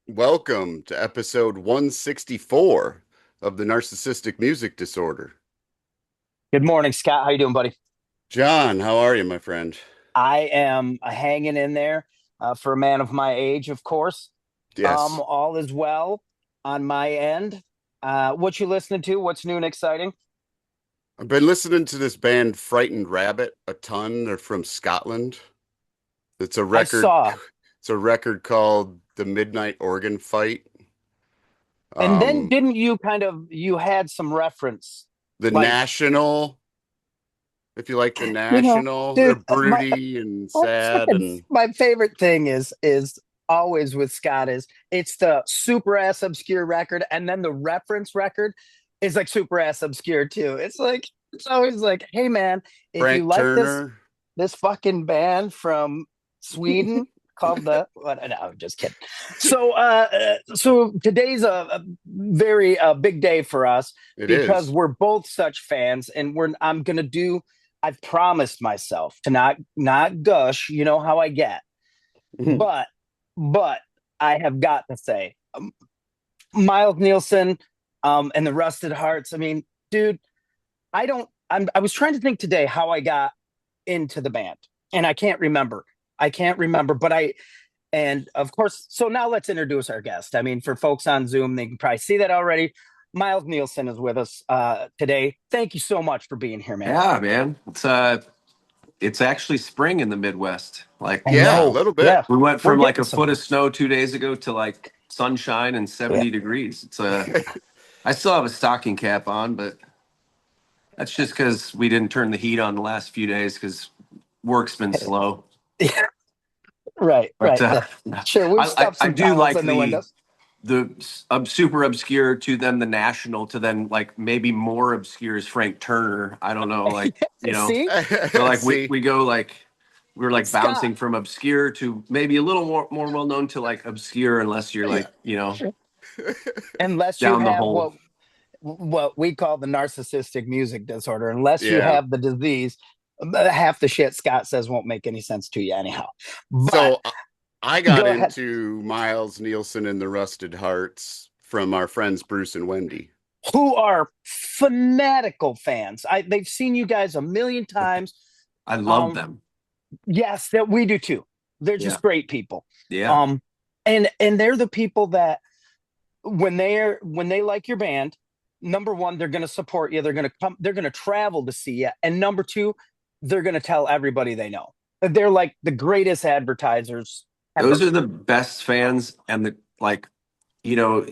Welcome to episode 164 of the Narcissistic Music Disorder. Good morning, Scott. How you doing, buddy? John, how are you, my friend? I am hanging in there for a man of my age, of course. Yes, All is well on my end. What you listening to? What's new and exciting? I've been listening to this band Frightened Rabbit a ton. They're from Scotland. It's a I record. saw, It's a record called The Midnight Organ Fight. and then Um, didn't you you had some reference, the like National, if you like the you know, National, they're dude. broody and sad and My favorite thing is always with Scott is it's the super ass obscure record, and then the reference record is like super ass obscure too. It's always like, hey man, if you Frank like Turner. this fucking band from Sweden called the what, no, I'm just kidding. So today's a very big day for us It because is. we're both such fans, and we're I'm gonna do. I've promised myself to not gush. You know how I get, but but I have got to say, Miles Nielsen, and the Rusted Hearts. I mean, dude, I don't. I was trying to think today how I got into the band, and I can't remember. I can't remember, but and of course, so now let's introduce our guest. I mean, for folks on Zoom, they can probably see that already. Miles Nielsen is with us today. Thank you so much for being here, man. Yeah, man. It's actually spring in the Midwest. Like I Yeah, a know. little bit. Yeah, we went we're from like getting a foot some. of snow 2 days ago to like sunshine and Yeah. 70 degrees. I still have a stocking cap on, but that's just because we didn't turn the heat on the last few days because work's been slow. Yeah, right, But right. Sure, we've stuffed I some do towels like in the windows. the super obscure to then the national to then like maybe more obscure is Frank Turner. I don't know, like you know. See, So like we See, we go like we're like Scott, bouncing from obscure to maybe a little more well known to like obscure unless you're yeah. like, Unless you down the have hole. what we call the narcissistic music disorder, unless you yeah. have the disease, half the shit Scott says won't make any sense to you anyhow. But So I got go ahead. into Miles Nielsen and the Rusted Hearts from our friends Bruce and Wendy. Who are fanatical fans? They've seen you guys a million times. I love Um, them. yes, that we do too. They're Yeah. just great people. Yeah. Um, and they're the people that when they like your band, number one, they're going to support you. They're going to come. They're going to travel to see you. And number two, they're going to tell everybody they know. They're like the greatest advertisers Those ever. are the best fans and the like, you know,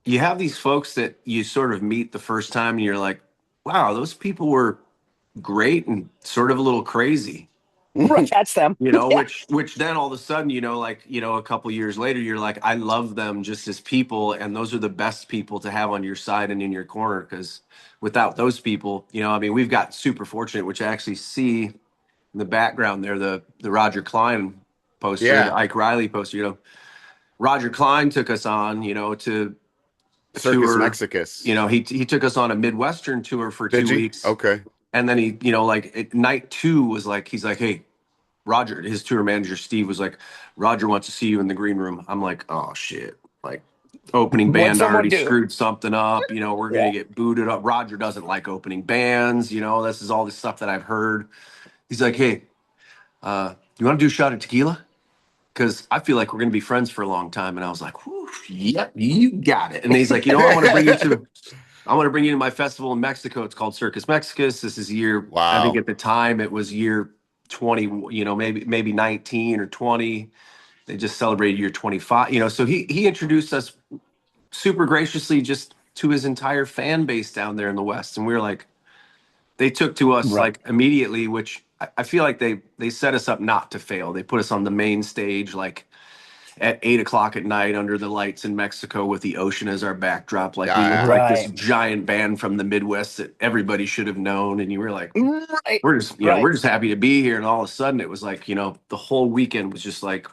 you have these folks that you sort of meet the first time and you're like, wow, those people were great and sort of a little crazy. Right, that's them. Yeah, Which then all of a sudden, a couple years later, you're like, I love them just as people, and those are the best people to have on your side and in your corner. Because without those people, I mean, we've got super fortunate, which I actually see in the background there, the Roger Klein poster, the Yeah, Ike Riley poster. Roger Klein took us on, to a Circus tour. Mexicus. He took us on a Midwestern tour for Did two you? weeks, Okay. and then night two was like, he's like, hey. Roger, his tour manager Steve was like, Roger wants to see you in the green room. I'm like, oh shit. Like opening what'd band someone already do? screwed something up. We're Yeah. gonna get booted up. Roger doesn't like opening bands, this is all this stuff that I've heard. He's like, hey, you want to do a shot of tequila? Because I feel like we're gonna be friends for a long time. And I was like, whew, yep, you got it. And he's like, I want to bring you to my festival in Mexico. It's called Circus Mexicus. This is year, I think Wow. at the time it was year 20, maybe 19 or 20. They just celebrated year 25. So he introduced us super graciously just to his entire fan base down there in the West. And we were like, they took to us Right. like immediately, which I feel like they set us up not to fail. They put us on the main stage like at 8 o'clock at night under the lights in Mexico with the ocean as our backdrop. Like we looked Yeah. like this Right. giant band from the Midwest that everybody should have known. And you were like, Right. we're just, Right. we're just happy to be here. And all of a sudden it was like, the whole weekend was just like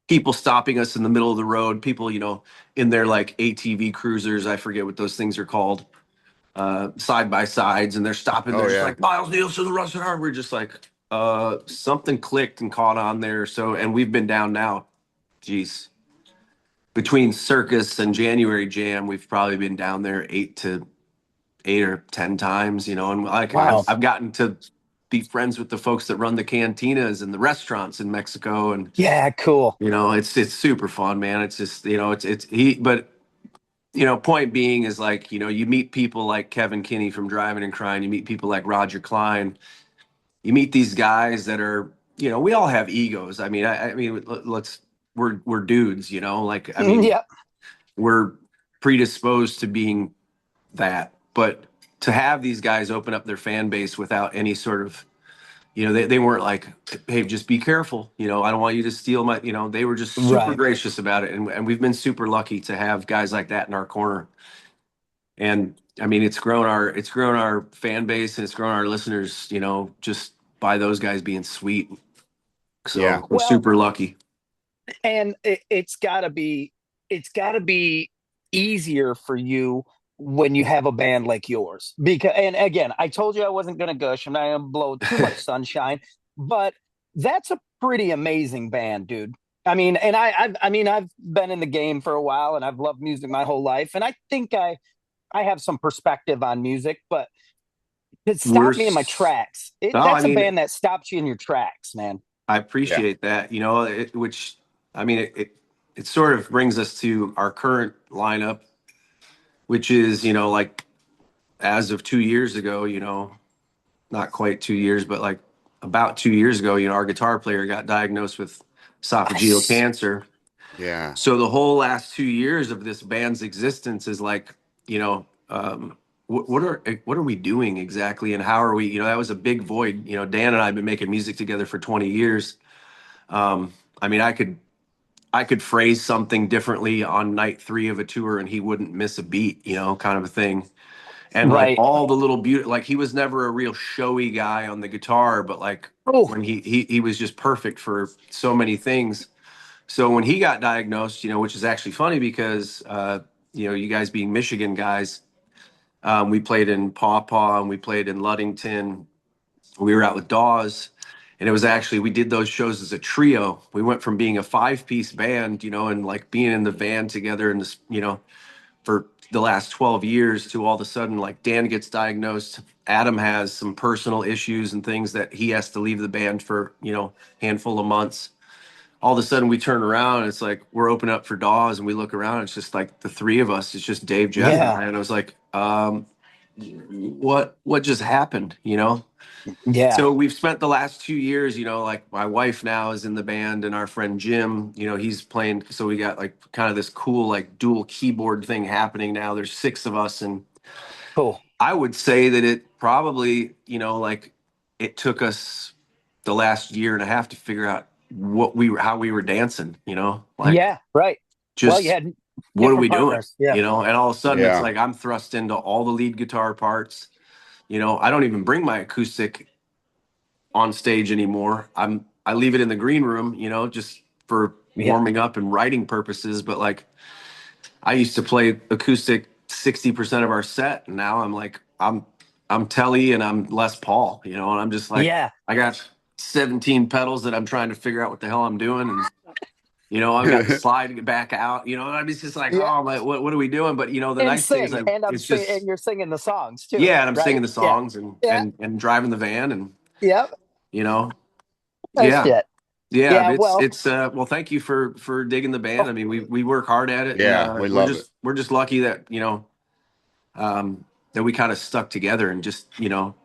people stopping us in the middle of the road, people, in their like ATV cruisers. I forget what those things are called, side by sides. And they're stopping. Oh They're just yeah. like, Miles Nielsen, the Rusted Heart. We're just like, something clicked and caught on there. So, and we've been down now. Geez, between Circus and January Jam, we've probably been down there 8 or 10 times, and like Wow. I've gotten to be friends with the folks that run the cantinas and the restaurants in Mexico, and Yeah, cool. it's super fun, man. It's just it's he, but point being is like you meet people like Kevin Kinney from Driving and Crying, you meet people like Roger Klein, you meet these guys that are we all have egos. I mean, we're dudes, like I mean Yep. we're predisposed to being that. But to have these guys open up their fan base without any sort of, they weren't like, hey, just be careful. I don't want you to steal my, they were just super Right. gracious about it. And we've been super lucky to have guys like that in our corner. And I mean, it's grown our fan base and it's grown our listeners, just by those guys being sweet. Yeah. So we're Well, super lucky. and it's got to be easier for you when you have a band like yours, because, and again, I told you I wasn't going to gush, I'm not going to blow too much sunshine, but that's a pretty amazing band, dude. I mean, and I've been in the game for a while and I've loved music my whole life, and I think I have some perspective on music, but it We're, stopped me in my tracks. no, I That's a mean, band that stops you in your tracks, man. I Yeah. appreciate that, which I mean, it sort of brings us to our current lineup, which is, like as of 2 years ago, not quite 2 years, but like about 2 years ago, our guitar player got diagnosed with esophageal Yes. cancer. Yeah. So the whole last 2 years of this band's existence is like, what are we doing exactly, and how are we? That was a big void. Dan and I have been making music together for 20 years. I mean, I could phrase something differently on night three of a tour, and he wouldn't miss a beat, kind of a thing. And like Right. all the little beauty, like he was never a real showy guy on the guitar, but like Oh, when he was just perfect for so many things. So when he got diagnosed, which is actually funny because you guys being Michigan guys, we played in Paw Paw and we played in Ludington. We were out with Dawes, and it was actually we did those shows as a trio. We went from being a five-piece band, and like being in the van together in this, for the last 12 years to all of a sudden like Dan gets diagnosed, Adam has some personal issues and things that he has to leave the band for, handful of months. All of a sudden we turn around and it's like we're open up for Dawes and we look around, it's just like the three of us. It's just Dave, Jed, and yeah. I. And I was like, what just happened, Yeah. So we've spent the last 2 years, like my wife now is in the band and our friend Jim, he's playing. So we got like kind of this cool like dual keyboard thing happening now. There's six of us. And Cool. I would say that it probably, like it took us the last year and a half to figure out how we were dancing, like Yeah. Right. Well, you just had what are we different doing, partners. Yeah. and all of a sudden it's Yeah. like I'm thrust into all the lead guitar parts. I don't even bring my acoustic on stage anymore. I leave it in the green room, just for Yeah. warming up and writing purposes. But like I used to play acoustic 60% of our set, and now I'm Telly and I'm Les Paul, and I'm just like Yeah. I got 17 pedals that I'm trying to figure out what the hell I'm doing, and I've got the slide to get back out, and I'm just like, Yeah. oh my, what are we doing? But the And nice thing is sing. And I'm it's singing, and just, you're singing the songs too, yeah, and I'm singing right? the Yeah. songs and Yeah. and driving the van and Yeah. you know Nice yeah. shit. Yeah, Yeah. Well, it's well, thank you for digging the band. I mean, we work hard at it, and Yeah. We we're love it. just lucky that that we kind of stuck together and just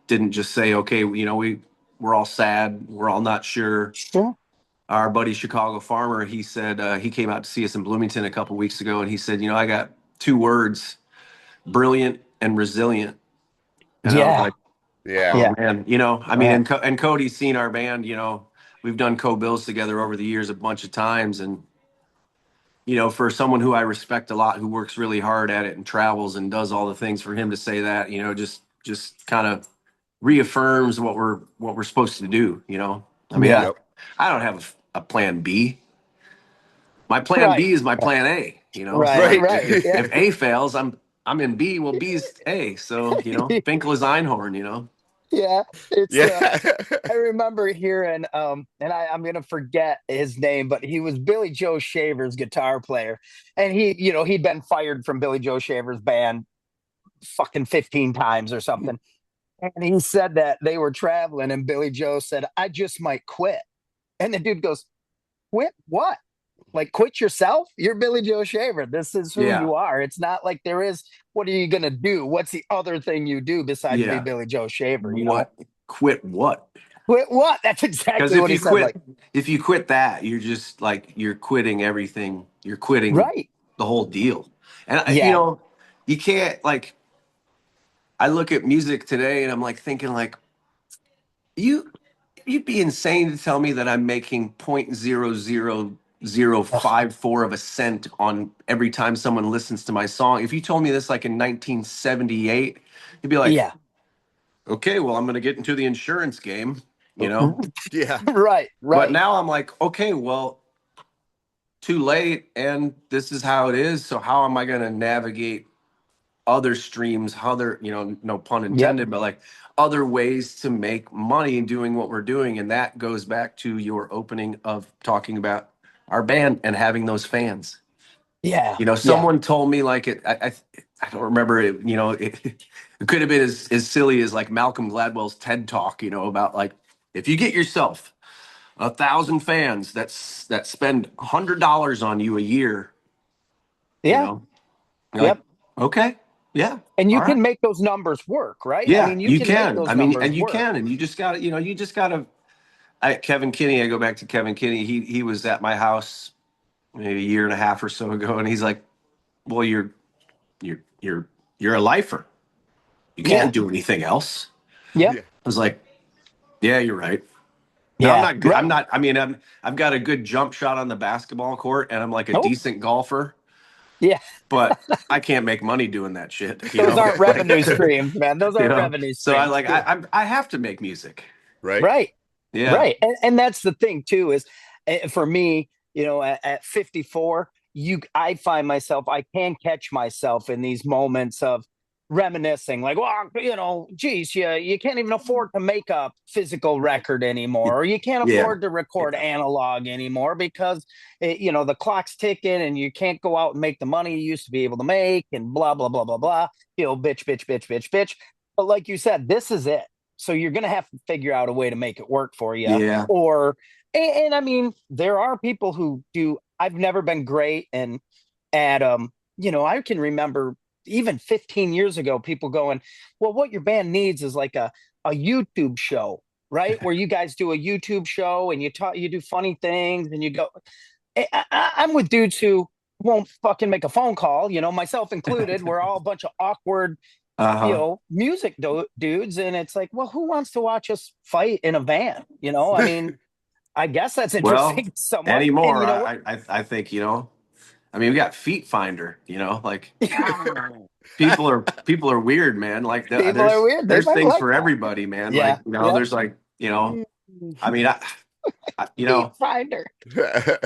didn't just say, okay, we're all sad, we're all not sure. sure. Our buddy Chicago Farmer, he said he came out to see us in Bloomington a couple weeks ago, and he said, I got two words: brilliant and resilient. And I was Yeah. like, Yeah. oh Yeah. man, I mean, Yeah. and Cody's seen our band. We've done co-bills together over the years a bunch of times, and for someone who I respect a lot, who works really hard at it and travels and does all the things, for him to say that, just kind of reaffirms what we're supposed to do. I mean, Yeah. I Yep. I don't have a plan B. My plan Right. B is my plan A. So Right. like Right. Yeah. if A fails, I'm in B. Well, B's A. So Finkel is Einhorn. Yeah, it's Yeah. I remember hearing and I'm gonna forget his name, but he was Billy Joe Shaver's guitar player. And he'd been fired from Billy Joe Shaver's band fucking 15 times or something. And he said that they were traveling and Billy Joe said, I just might quit. And the dude goes, quit what? Like quit yourself? You're Billy Joe Shaver. This is who Yeah. you are. It's not like there is, what are you gonna do? What's the other thing you do besides be Yeah. Billy Joe Shaver, What? Quit what? Quit what? That's Because exactly what he said. Like, if you quit that, you're just like you're quitting everything. You're quitting right. the whole deal. And Yeah. you can't like. I look at music today, and I'm like thinking like you you'd be insane to tell me that I'm making 0.00054 of a cent on every time someone listens to my song. If you told me this like in 1978, you'd be like, Yeah. okay, well, I'm going to get into the insurance game, you know? Yeah. Right. But Right. now I'm like, okay, well, too late, and this is how it is. So how am I going to navigate other streams, other, no pun Yep. intended, but like other ways to make money doing what we're doing? And that goes back to your opening of talking about our band and having those fans. Yeah. Yeah. Someone told me like I don't remember it, it could have been as silly as like Malcolm Gladwell's TED talk, about like if you get yourself 1,000 fans that spend $100 on you a year, you Yeah. know, you're like, Yep. okay, yeah, And you all right. can make those numbers work, right? I Yeah, mean, you you can make can. those I mean, numbers and you work. can, and you just got to, Kevin Kinney, I go back to Kevin Kinney. He was at my house maybe a year and a half or so ago, and he's like, well, you're you're you're a lifer. You Yeah. can't do anything else. Yep. Yeah. I was like, yeah, you're right. Now I'm Yeah. not good. I'm Right. not. I mean, I've got a good jump shot on the basketball court, and I'm like a Oh, decent golfer, yeah. but I can't make money doing that shit. Those aren't Like, revenue streams, man. Those aren't revenue So I streams. like I have to make music. Right. Right. Yeah. Right. And that's the thing too, is for me, at 54, I find myself, I can catch myself in these moments of reminiscing, like, well, geez, you can't even afford to make a physical record anymore, or you can't Yeah. afford to record Yeah. analog anymore because the clock's ticking and you can't go out and make the money you used to be able to make, and blah blah blah blah blah. Bitch, bitch, bitch, bitch, bitch. But like you said, this is it. So you're going to have to figure out a way to make it work for you. Yeah. Or, and I mean, there are people who do. I've never been great. And at, I can remember even 15 years ago, people going, well, what your band needs is like a YouTube show, right? Where you guys do a YouTube show and you do funny things and you go, I'm with dudes who won't fucking make a phone call, myself included. We're all a bunch of awkward Uh-huh. music dudes, and it's like, well, who wants to watch us fight in a van? I mean, I guess that's Well, interesting to someone. And anymore, you know what? I think, I mean, we got Feet Finder, like people are weird, man. Like People are weird. They there's might things like for that. everybody, man. Yeah. Like, Yep. there's like, I mean, Feet finder.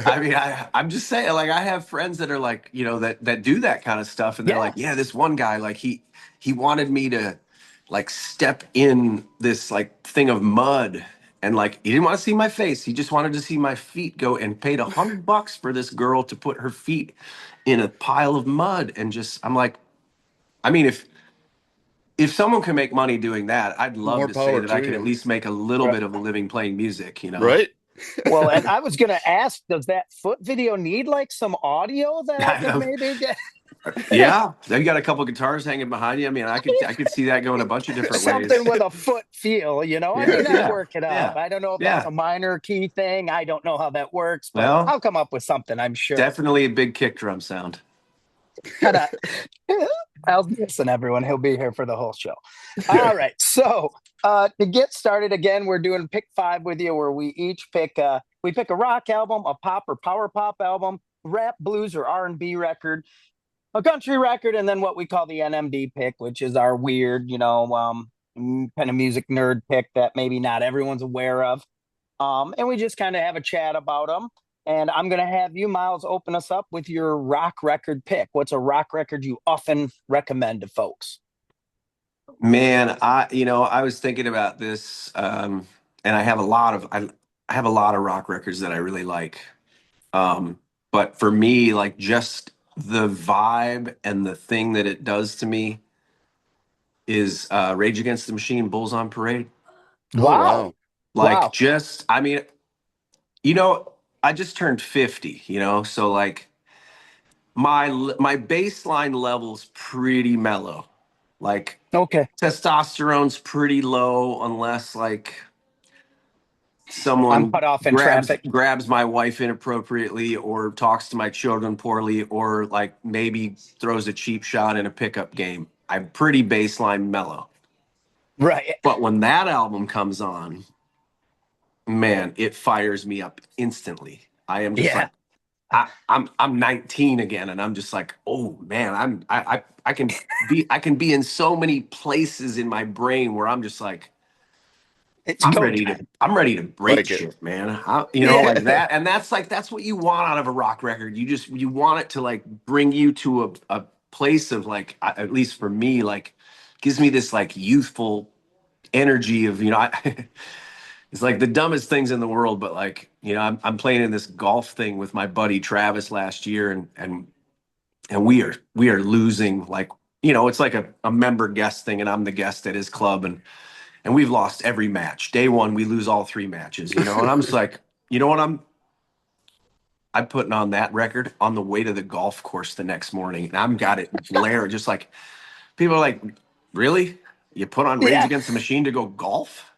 I mean, I'm just saying, like, I have friends that are like, that do that kind of stuff, and they're Yeah. like, yeah, this one guy, like, he wanted me to, like, step in this like thing of mud, and like, he didn't want to see my face, he just wanted to see my feet go, and paid $100 for this girl to put her feet in a pile of mud, and just, I'm like, I mean, if someone can make money doing that, I'd love More to say power that I to can at you. least make a little Right. bit of a living playing music. Right. Well, and I was gonna ask, does that foot video need like some audio that I I could know. maybe get? Yeah, they got a couple guitars hanging behind you. I mean, I could see that going a bunch of different Something ways. with a foot feel, I Yeah, mean, I'd yeah, work it up. yeah, I don't know if that's yeah. a minor key thing. I don't know how that works, but Well, I'll come up with something, I'm sure. definitely a big kick drum sound. Kind of. Miles Nielsen, everyone. He'll be here for the whole show. All right. So to get started again, we're doing pick five with you, where we each pick a rock album, a pop or power pop album, rap, blues, or R&B record, a country record, and then what we call the NMD pick, which is our weird, kind of music nerd pick that maybe not everyone's aware of. And we just kind of have a chat about them. And I'm going to have you, Miles, open us up with your rock record pick. What's a rock record you often recommend to folks? Man, I was thinking about this, and I have a lot of rock records that I really like. Um, but for me, like just the vibe and the thing that it does to me is Rage Against the Machine, Bulls on Parade. Oh Wow. wow. Like Wow. just, I mean, you know, I just turned 50, so like my baseline level's pretty mellow. Like Okay. testosterone's pretty low unless like I'm someone cut off in grabs traffic. grabs my wife inappropriately or talks to my children poorly or like maybe throws a cheap shot in a pickup game. I'm pretty baseline mellow. Right. But when that album comes on, man, it fires me up instantly. I am just Yeah. like I'm 19 again, and I'm just like, oh man, I can be in so many places in my brain where I'm just like, It's go time. I'm ready to break Like it. shit, man. Like Yeah. that, and that's what you want out of a rock record. You want it to like bring you to a place of like, at least for me, like gives me this like youthful energy of it's like the dumbest things in the world, but like I'm playing in this golf thing with my buddy Travis last year, and we are losing like it's like a member guest thing, and I'm the guest at his club, and we've lost every match. Day one, we lose all three matches, and I'm just like, you know what I'm putting on that record on the way to the golf course the next morning, and I'm got it blaring, just like people are like, really? You put on Rage Yeah. Against the Machine to go golf?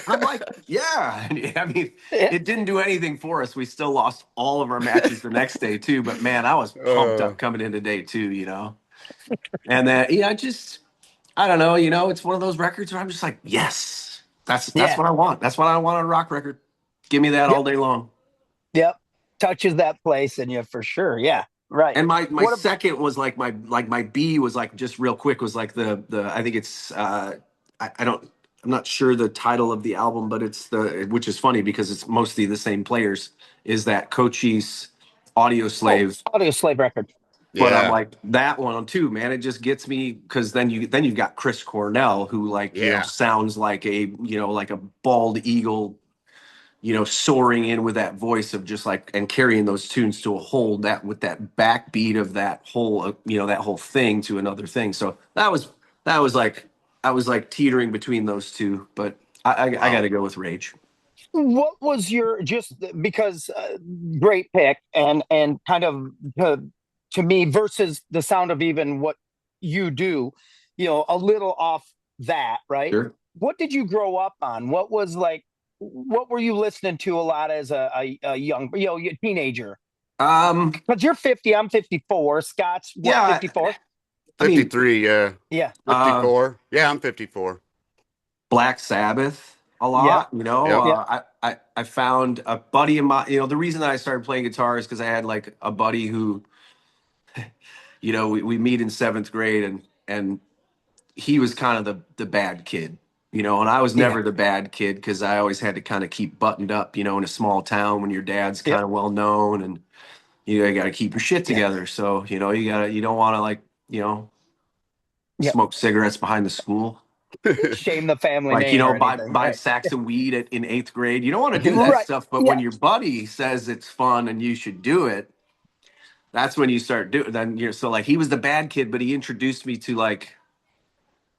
I'm like, yeah. I mean, Yeah. it didn't do anything for us. We still lost all of our matches the next day too. But man, I was pumped uh, up coming into day two. And then I don't know, it's one of those records where I'm just like, yes, that's Yeah. what I want. That's what I want on a rock record. Give me that all Yep. day long. Yep. Touches that place in you for sure. Yeah. Right. And my What a second was like my B was like just real quick was like the I think it's I don't I'm not sure the title of the album, but it's the which is funny because it's mostly the same players, is that Cochise Audio Slave. audio slave record. But I'm yeah. like that one too, man. It just gets me because then you've got Chris Cornell who like Yeah. sounds like like a bald eagle, soaring in with that voice of just like and carrying those tunes to a whole that with that backbeat of that whole that whole thing to another thing. So that was like I was like teetering between those two, but I got Wow. to go with Rage. What was your just because great pick and kind of to me versus the sound of even what you do, a little off that, right? Sure. What did you grow up on? What was like, what were you listening to a lot as a young, teenager? Um. Because you're 50, I'm 54. Scott's what, Yeah. 54? I mean, 53, yeah. Yeah. uh, 54. Yeah, I'm 54. Black Sabbath a Yep. lot. Yep. Yep. I found a buddy of mine. The reason that I started playing guitar is because I had like a buddy who we meet in seventh grade, and he was kind of the bad kid, and I was Yeah. never the bad kid because I always had to kind of keep buttoned up, in a small town when your dad's Yep. kind of well known, and you got to keep your shit Yeah. together. So you don't want to like Yep. smoke cigarettes behind the school. Shame the family Like, name or anything, buy right? sacks of weed in eighth grade. You don't want to do that Right. stuff, but when Yeah. your buddy says it's fun and you should do it, that's when you start doing. Then so like he was the bad kid, but he introduced me to like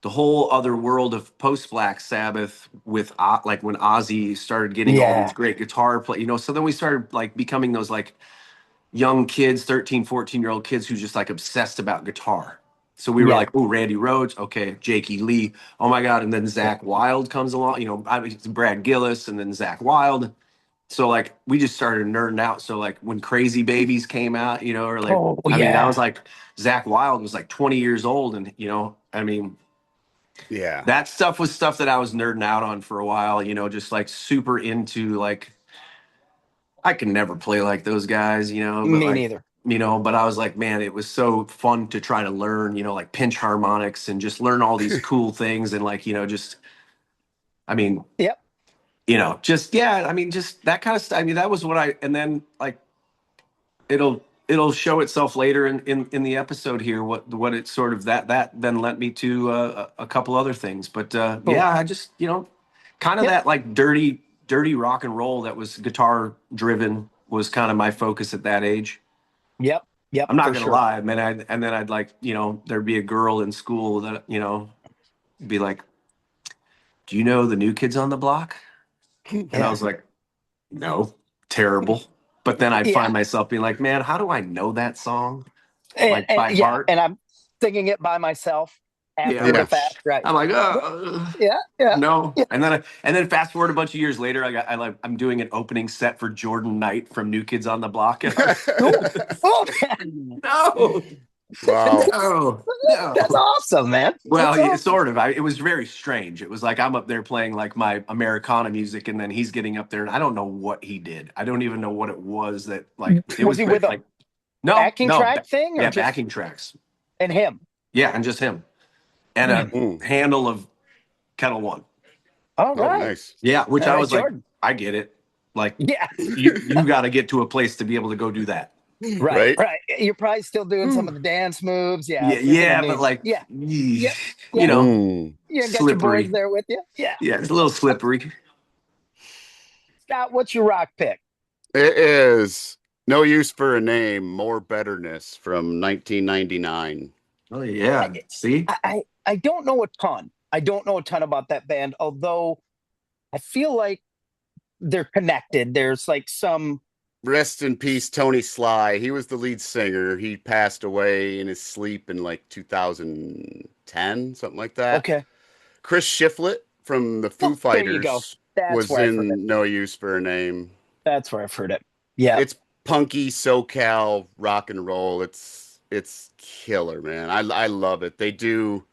the whole other world of post Black Sabbath with like when Ozzy started getting all these Yeah. great guitar play. So then we started like becoming those like young kids, 13, 14-year-old kids who just like obsessed about guitar. So we were Yeah. like, oh, Randy Rhoads, okay, Jakey Lee, oh my God. And then Yeah. Zach Wild comes along, I mean, Brad Gillis and then Zach Wild. So like we just started nerding out. So like when Crazy Babies came out, or like, Oh I mean, that was yeah. like Zach Wild was like 20 years old. And, I mean, Yeah. that stuff was stuff that I was nerding out on for a while, just like super into like I can never play like those guys, but Me like, neither. but I was like, man, it was so fun to try to learn, like pinch harmonics and just learn all these cool things. And like, just, I mean, Yep. just, yeah, I mean, just that kind of stuff. I mean, that was what and then like, it'll it'll show itself later in the episode here. What it sort of that then led me to a couple other things. But Cool. yeah, I just kind of Yep. that like dirty rock and roll that was guitar driven was kind of my focus at that age. Yep. I'm not For gonna sure. lie, man. And then I'd like there'd be a girl in school that be like, "Do you know the New Kids on the Block?" And I Yeah. was like, "No, terrible." But then I'd Yeah. find myself being like, "Man, how do I know that song And, like by yeah, heart?" and I'm singing it by myself after Yeah. the Yeah. fact, right? I'm like, Yeah. no. Yeah. And then fast forward a bunch of years later, I'm doing an opening set for Jordan Knight from New Kids on the Block. And Cool. Oh, no, Wow. no. that's awesome, man. Well, That's yeah, awesome. sort of. It was very strange. It was like I'm up there playing like my Americana music, and then he's getting up there, and I don't know what he did. I don't even know what it was that like. It Was he with a like no, backing track thing, or yeah, just backing tracks. and him? Yeah, and just him, and a Mm. handle of Kettle One. All Oh, right. nice. Yeah, which All I right, was like, Jordan. I get it. Like Yeah. you got to get to a place to be able to go do that. Right. Right? You're probably still doing some of the dance moves. Yeah. Yeah, If you're gonna yeah, need, but like, yeah. you Yeah. know, Mm. You got your slippery. boys there with you. Yeah. Yeah, it's a little slippery. Scott, what's your rock pick? It is No Use for a Name, More Betterness from 1999. Oh yeah, see, I don't know a ton. I don't know a ton about that band, although I feel like they're connected. There's like some. Rest in peace, Tony Sly. He was the lead singer. He passed away in his sleep in like 2010, something like that. Okay. Chris Shiflett from the Foo There you go. Fighters That's was where I've heard it. in No Use for a Name. That's where I've heard it. Yeah. It's punky SoCal rock and roll. It's killer, man. I love it. They do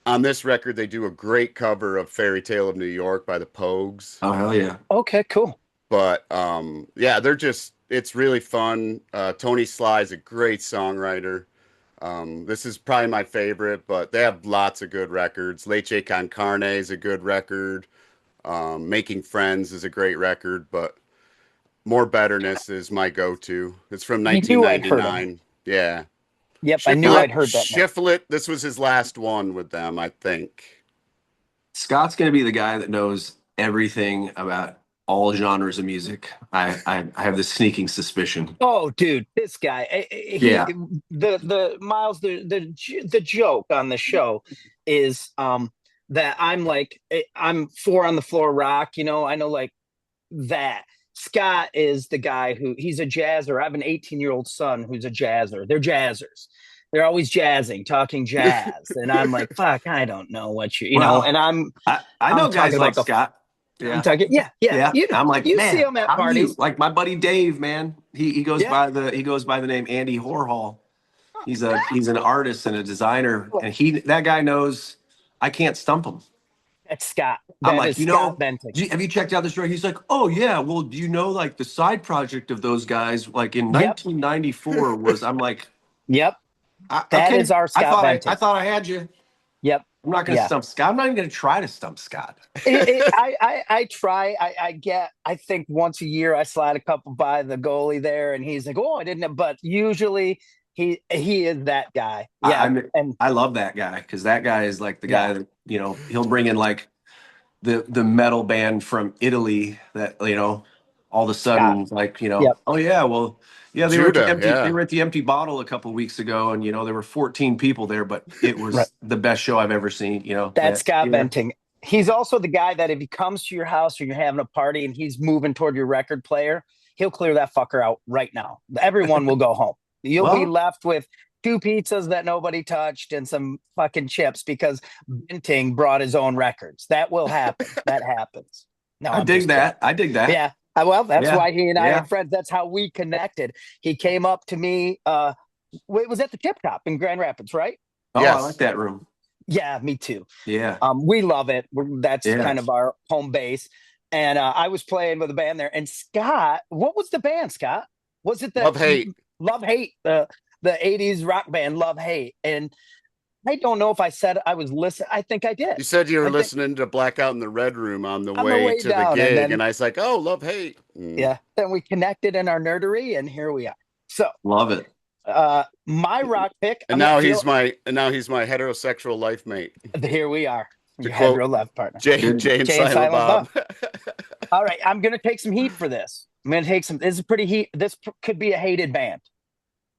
on this record. They do a great cover of "Fairy Tale of New York" by the Pogues. oh hell yeah, Okay. Cool. But yeah, it's really fun. Tony Sly is a great songwriter. This is probably my favorite, but they have lots of good records. Leche con Carne is a good record. Making Friends is a great record, but More Betterness is my go-to. It's from I knew I'd heard 1999. Yeah. Yep. I knew I'd heard that. name. Shiflett, this was his last one with them, I think. Scott's gonna be the guy that knows everything about all genres of music. I have this sneaking suspicion. Oh, dude, this guy. Yeah. The Miles. The joke on the show is that I'm 4 on the floor rock. I know like that. Scott is the guy he's a jazzer. I have an 18-year-old son who's a jazzer. They're jazzers. They're always jazzing, talking jazz, and I'm like, fuck, I don't know what you know. Well, And I know I'm guys talking like like a- Scott. Yeah. I'm talking, yeah. Yeah, You know, I'm like, you man, see him at how do you- parties. like my buddy Dave, man. He goes Yeah. by the name Andy Horhall. He's an artist and a designer, and that guy knows I can't stump him. That's Scott. I'm That like, is Scott Benting. have you checked out this record? He's like, oh yeah, well, do you know like the side project of those guys like in Yep. 1994 was? I'm like, Yep. That okay, is our Scott Benting. I thought I had you. Yep. I'm not going to Yeah. stump Scott. I'm not even going to try to stump Scott. I try. I think once a year I slide a couple by the goalie there, and he's like, "Oh, I didn't." But usually he is that guy. Yeah, and I love that guy because that guy is like the guy that he'll bring in like the metal band from Italy that all of a sudden like Yep. oh yeah, well yeah, they Judah, were at the Empty Bottle a couple weeks ago, and there were 14 people there, but it was Right. the best show I've ever seen. That's Scott Benting. He's also the guy that if he comes to your house or you're having a party and he's moving toward your record player, he'll clear that fucker out right now. Everyone will go home. You'll be left with 2 pizzas that nobody touched and some fucking chips because Benting brought his own records. That will happen. That happens. No, I dig that. I dig that. Yeah. Well, that's Yeah. why he and I Yeah. are friends. That's how we connected. He came up to me. It was at the Tip Top in Grand Rapids, right? Oh, Yes. I like that room. Yeah, me too. Yeah. We love it. That's Yeah. kind of our home base. And I was playing with a band there. And Scott, what was the band, Scott? Was it the Love Hate. Love Hate, the 80s rock band Love Hate. And I don't know if I said I was listening. I think I did. You said you were I think- listening to Blackout in the Red Room on the On the way way to down, the and gig, then- and I was like, "Oh, Love Hate." Yeah. Then we connected in our nerdery, and here we are. So Love it. my rock pick, And now he's my heterosexual life mate. here we are. To Your quote hetero left partner. Good. Jay and Jay and Silent Silent Bob. Bob. All right, I'm gonna take some heat for this. I'm gonna take some. This is pretty heat. This could be a hated band.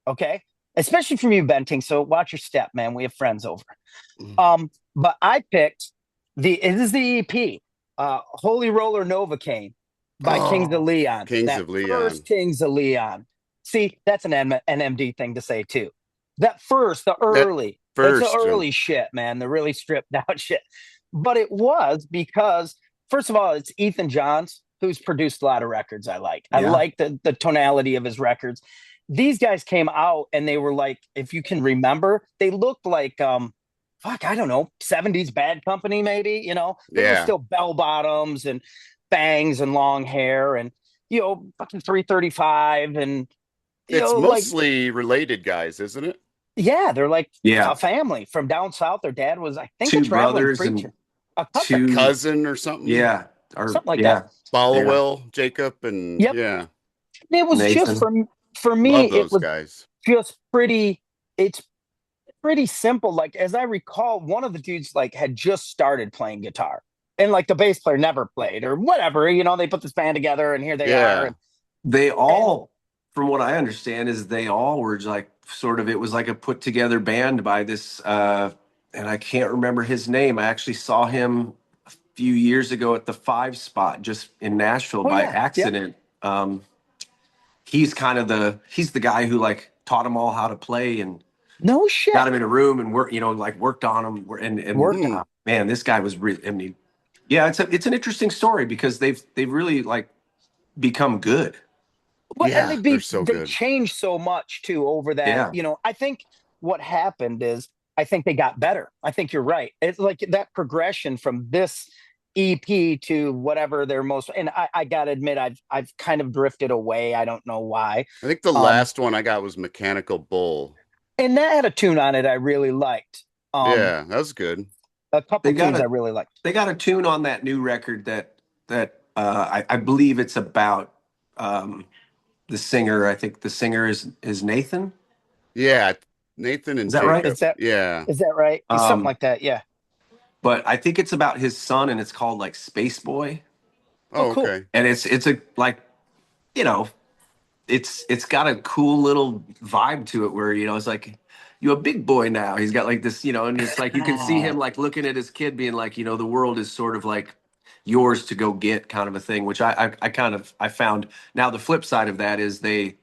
Okay, especially from you, Benting. So watch your step, man. We have friends over. But I picked this is the EP, Holy Roller Novocaine by Kings of Leon. Kings That of Leon. first Kings of Leon. See, that's an NMD thing to say too. That first, the early, it's the early shit, man. The really stripped out shit. But it was because, first of all, it's Ethan Johns who's produced a lot of records I like. I like the tonality of his records. These guys came out and they were like, if you can remember, they looked like I don't know, 70s Bad Company, maybe, you know, they were still bell bottoms and bangs and long hair and, you know, fucking 335. And it's mostly like, related guys, isn't it? Yeah. They're like a family from down south. Their dad was, I think, two a traveling brothers preacher. A cousin or something. Yeah. Or something like that. Ballowell, Jacob, and It was Nathan. Just for me, love those it was guys. Just pretty, it's pretty simple. Like, as I recall, one of the dudes like had just started playing guitar and like the bass player never played or whatever, you know, they put this band together and here they are. And, they all, from what I understand, is they all were like sort of, it was like a put together band by this, and I can't remember his name. I actually saw him a few years ago at the 5 Spot just in Nashville by accident. He's kind of he's the guy who like taught them all how to play and no shit got him in a room and worked on them and worked on. Man, this guy was really, I mean, it's an interesting story because they've really like become good. Well, and they're so good. They changed so much too over that. You know, I think what happened is I think they got better. I think you're right. It's like that progression from this EP to whatever their most, and I gotta admit, I've kind of drifted away. I don't know why. I think the last one I got was Mechanical Bull. And that had a tune on it I really liked. That was good. A couple tunes I really liked. They got a tune on that new record that I believe it's about the singer. I think the singer is Nathan. Yeah, Nathan and is that Jacob. right? Is that right? Something like that. Yeah. But I think it's about his son, and it's called like Space Boy. Oh, cool. Okay. And it's a like, you know, it's got a cool little vibe to it where, you know, it's like, you're a big boy now. He's got like this, you know, and it's like you can see him like looking at his kid being like, you know, the world is sort of like yours to go get kind of a thing, which I found. Now the flip side of that is they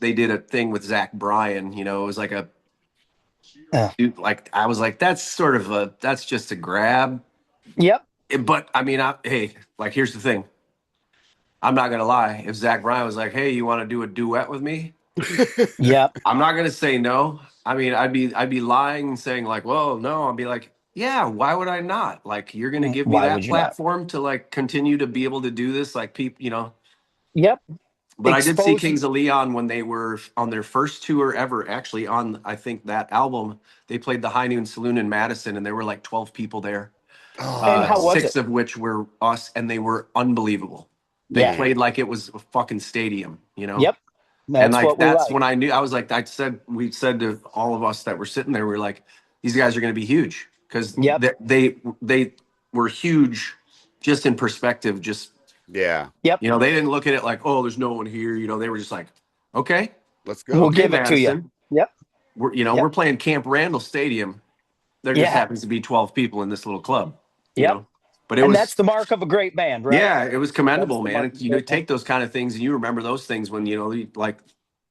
did a thing with Zach Bryan, you know, it was like a dude, like I was like, that's just a grab. Yep. But I mean, hey, like here's the thing. I'm not gonna lie. If Zach Bryan was like, "Hey, you want to do a duet with me?" Yep. I'm not gonna say no. I mean, I'd be lying and saying like, "Well, no." I'd be like, "Yeah, why would I not? Like, you're gonna give me that platform to like continue to be able to do this, like people, you know." Yep. But I did see Kings of Leon when they were on their first tour ever. Actually, on I think that album, they played the High Noon Saloon in Madison, and there were like 12 people there. And how was 6 of which were us, and they were unbelievable. They played like it was a fucking stadium, you know? Yep. That's when I knew. I was like, we said to all of us that were sitting there, we were like, these guys are going to be huge because they were huge just in perspective. Just, Yep. You know, they didn't look at it like, oh, there's no one here. You know, they were just like, okay, let's go. We'll give it to you. Yep. We're playing Camp Randall Stadium. There just happens to be 12 people in this little club. You know? But that's the mark of a great band, right? Yeah, it was commendable, man. You know, take those kind of things and you remember those things when, you know, like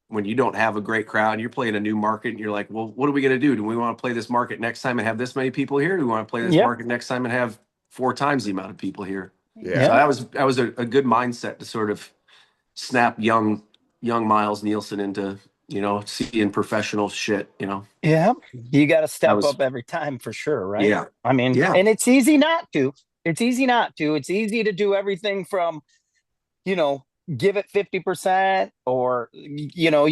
when you don't have a great crowd, you're playing a new market and you're like, well, what are we going to do? Do we want to play this market next time and have this many people here? Do we want to play this market next time and have 4 times the amount of people here? Yeah. So that was a good mindset to sort of snap young Miles Nielsen into, you know, seeing professional shit, you know? Yeah. You got to step up every time for sure, right? Yeah. I mean, and it's easy not to. It's easy not to. It's easy to do everything from, you know, give it 50% or, you know,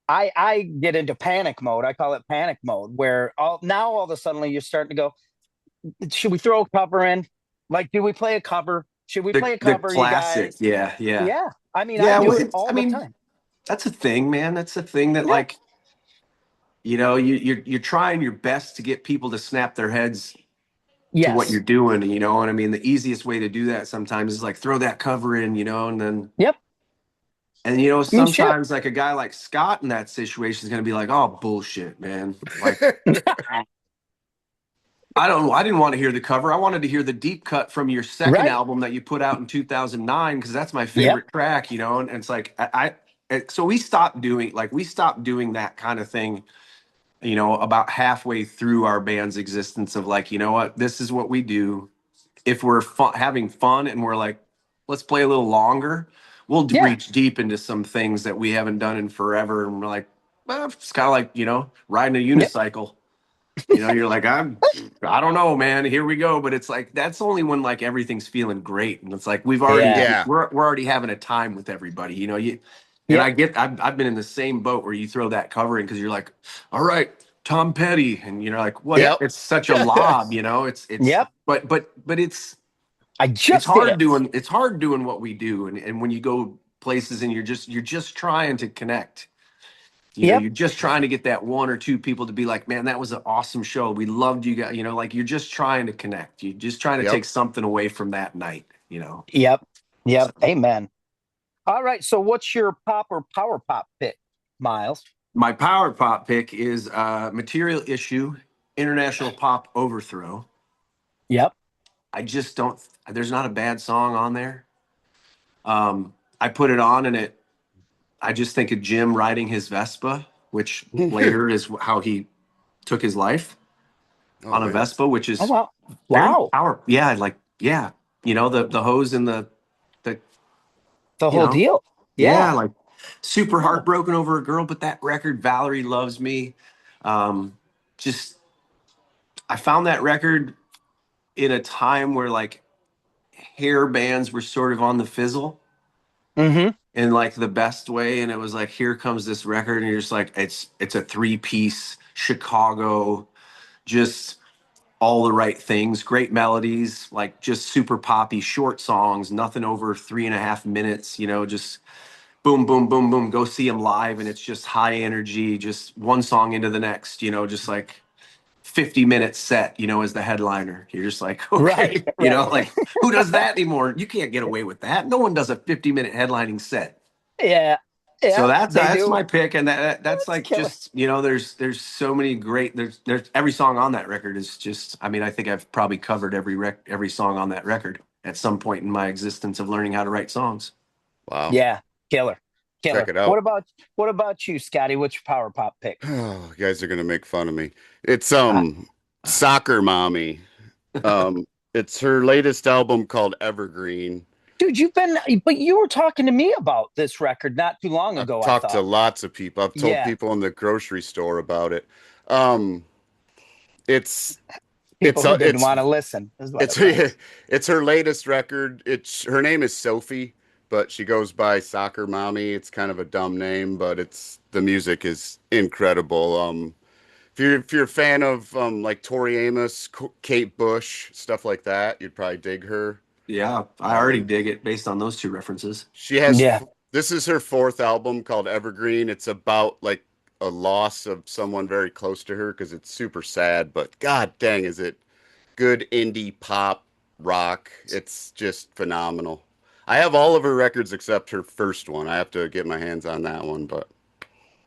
I get into panic mode. I call it panic mode where all of a sudden you're starting to go, should we throw a cover in? Like, do we play a cover? Should we play a cover, the classic, you guys? Yeah. I mean, I do it all the time. That's a thing, man. That's a thing that Yeah. like, you're trying your best to get people to snap their heads to what you're Yes. doing, and I mean, the easiest way to do that sometimes is like throw that cover in, and then Yep. I mean, shit. sometimes like a guy like Scott in that situation is going to be like, "Oh, bullshit, man." Like, I didn't want to hear the cover. I wanted to hear the deep cut from your second Right. album that you put out in 2009 because that's my Yep. favorite track, and it's like so we stopped doing that kind of thing, about halfway through our band's existence of like, you know what, this is what we do. If we're having fun and we're like, let's play a little longer, we'll Yeah. reach deep into some things that we haven't done in forever. And we're like, well, it's kind of like, riding a Yep. unicycle. You're like, I don't know, man. Here we go. But it's like that's only when like everything's feeling great, and it's like Yeah. Yeah. we're already having a time with everybody. And Yep. I've been in the same boat where you throw that cover in because you're like, all right, Tom Petty, and you're like, what? Yep. Yep. It's such a lob, it's Yep. but I it's just did hard it. doing what we do, and when you go places and you're just trying to connect. Yep. You're just trying to get that one or two people to be like, man, that was an awesome show. We loved you guys. Like you're just trying to connect. You're just trying to Yep. take something away from that night. Yep. Yep. So Amen. All right. So what's your pop or power pop pick, Miles? my power pop pick is Material Issue, International Pop Overthrow. Yep. I just don't, there's not a bad song on there. I put it on and I just think of Jim riding his Vespa, which later is how he took his life Oh on a man. Vespa, which Oh is wow. very Wow. powerful. Yeah, like the hose and the The you whole know deal. yeah, Yeah. like super Yeah. heartbroken over a girl. But that record, Valerie Loves Me, um, just I found that record in a time where like hair bands were sort of on the fizzle Mm-hmm. in like the best way, and it was like here comes this record, and you're just like it's a three-piece Chicago, just all the right things, great melodies, like just super poppy, short songs, nothing over 3.5 minutes, just boom, boom, boom, boom, go see them live. And it's just high energy, just one song into the next, just like 50 minute set, as the headliner. You're just like, Right. okay, Right. like who does that anymore? You can't get away with that. No one does a 50-minute headlining set. Yeah. So Yeah. that's They that's do. my pick, and that's That's like killer. just there's so many great there's every song on that record is just, I mean, I think I've probably covered every song on that record at some point in my existence of learning how to write songs. Wow. Yeah. Killer. Check Killer. it What out. about you, Scotty? What's your power pop pick? Oh, you guys are gonna make fun of me. It's Uh, Soccer Mommy. Um it's her latest album called Evergreen. dude, but you were talking to me about this record not too long I've ago, I talked to thought. lots of people. I've told Yeah. people in the grocery store about it. Um it's People who didn't it's want to listen is what it's it was. it's her latest record. It's her name is Sophie, but she goes by Soccer Mommy. It's kind of a dumb name, but it's the music is incredible. If you're a fan of like Tori Amos, Kate Bush, stuff like that, you'd probably dig her. Yeah, I already Um, dig it based on those two references. she has Yeah. this is her fourth album called Evergreen. It's about like a loss of someone very close to her because it's super sad, but god dang is it good indie pop rock. It's just phenomenal. I have all of her records except her first one. I have to get my hands on that one, but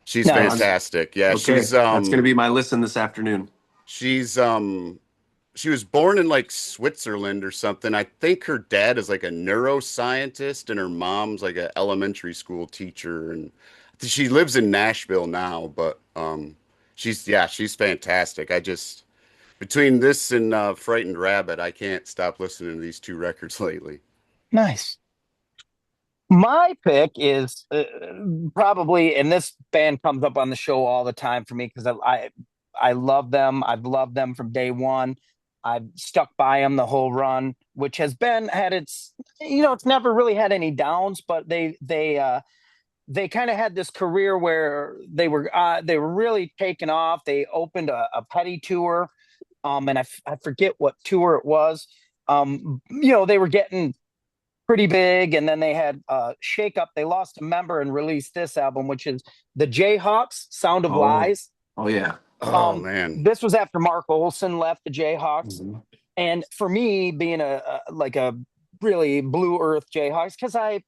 she's I'm, Nice. fantastic. Yeah, okay, that's going to be my listen this afternoon. she's she was born in like Switzerland or something. I think her dad is like a neuroscientist and her mom's like an elementary school teacher and she lives in Nashville now, but she's fantastic. I just between this and Frightened Rabbit, I can't stop listening to these two records lately. Nice. My pick is probably, and this band comes up on the show all the time for me because I love them. I've loved them from day one. I've stuck by them the whole run, which has been had its, it's never really had any downs, but they kind of had this career where they were really taking off. They opened a Petty tour, and I forget what tour it was. They were getting pretty big. And then they had Shake Up. They lost a member and released this album, which is the Jayhawks, Sound of Oh, Lies. oh yeah. Oh man. This was after Mark Olson left the Jayhawks. Mhm. And for me, being a really Blue Earth Jayhawks, because I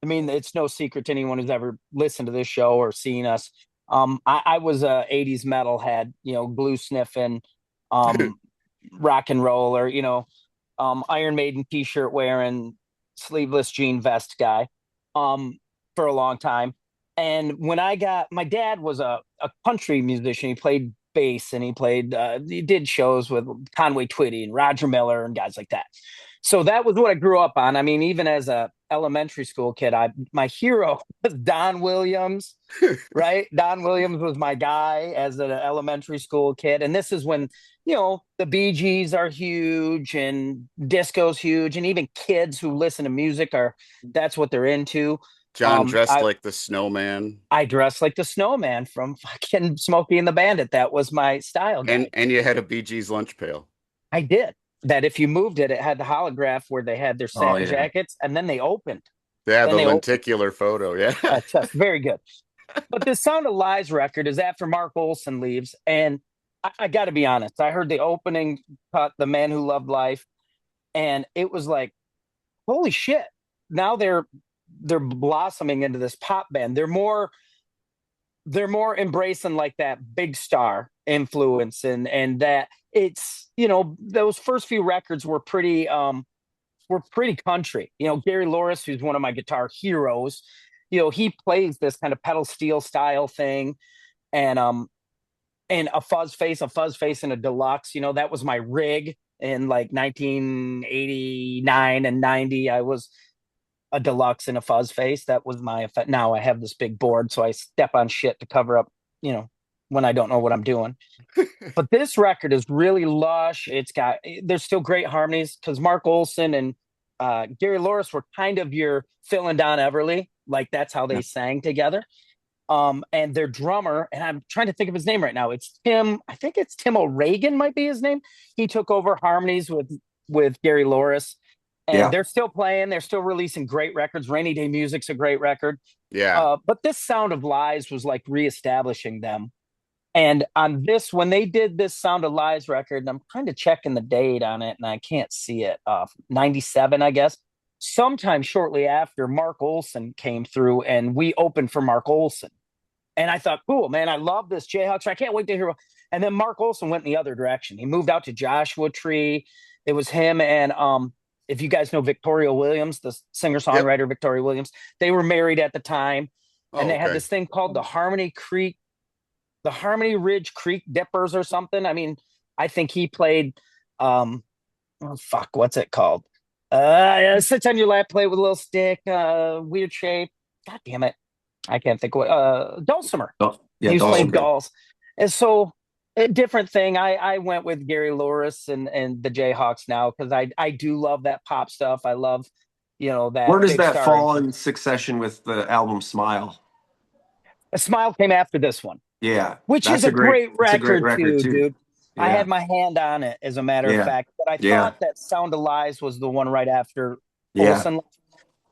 mean, it's no secret to anyone who's ever listened to this show or seen us. I was a '80s metalhead, glue sniffing, um, rock and roller, Iron Maiden T-shirt wearing, sleeveless jean vest guy, for a long time. And when my dad was a country musician. He played bass and he did shows with Conway Twitty and Roger Miller and guys like that. So that was what I grew up on. I mean, even as a elementary school kid, my hero was Don Williams, right? Don Williams was my guy as an elementary school kid. And this is when, the Bee Gees are huge and disco's huge. And even kids who listen to music that's what they're into. John dressed I, like the snowman. I dressed like the snowman from fucking Smokey and the Bandit. That was my style guide. And you had a Bee Gees lunch pail. I did. That if you moved it, it had the holograph where they had their Oh satin yeah. jackets and then they opened. Yeah, Then the they opened. lenticular photo. Yeah. Very good. But this Sound of Lies record is after Mark Olson leaves. And I got to be honest, I heard the opening cut, The Man Who Loved Life, and it was like, holy shit. Now they're blossoming into this pop band. They're more embracing like that big star influence and that it's, those first few records were pretty country. Gary Loris, who's one of my guitar heroes, he plays this kind of pedal steel style thing, and a fuzz face in a deluxe. That was my rig in like 1989 and 90. I was a deluxe in a fuzz face. That was my effect. Now I have this big board, so I step on shit to cover up, when I don't know what I'm doing. But this record is really lush. There's still great harmonies because Mark Olson and Gary Loris were kind of your Phil and Don Everly. Like that's how they sang together. And their drummer, and I'm trying to think of his name right now. It's Tim. I think it's Tim O'Regan might be his name. He took over harmonies with Gary Loris, and they're still playing. They're still releasing great records. Rainy Day Music's a great record. Yeah. But this Sound of Lies was like reestablishing them. And on this, when they did this Sound of Lies record, and I'm kind of checking the date on it, and I can't see it. 97, I guess. Sometime shortly after, Mark Olson came through, and we opened for Mark Olson. And I thought, cool, man, I love this Jayhawks. I can't wait to hear. And then Mark Olson went in the other direction. He moved out to Joshua Tree. It was him and if you guys know Victoria Williams, the singer-songwriter Victoria Williams, they were married at the time. And they had this thing called the Harmony Ridge Creek Dippers or something. I mean, I think he played what's it called? Sits on your lap, play with a little stick, weird shape. God damn it. I can't think what Dulcimer. Oh, yeah, He was playing Dulcimer. dolls. And so a different thing. I went with Gary Loris and the Jayhawks now because I do love that pop stuff. I love, that Where does big that star. fall in succession with the album Smile? A Smile came after this one. Yeah. Which that's is a great it's a great record too, dude. Yeah. I had my hand on it, as a matter of fact. But I thought that Sound of Lies was the one right after Olson.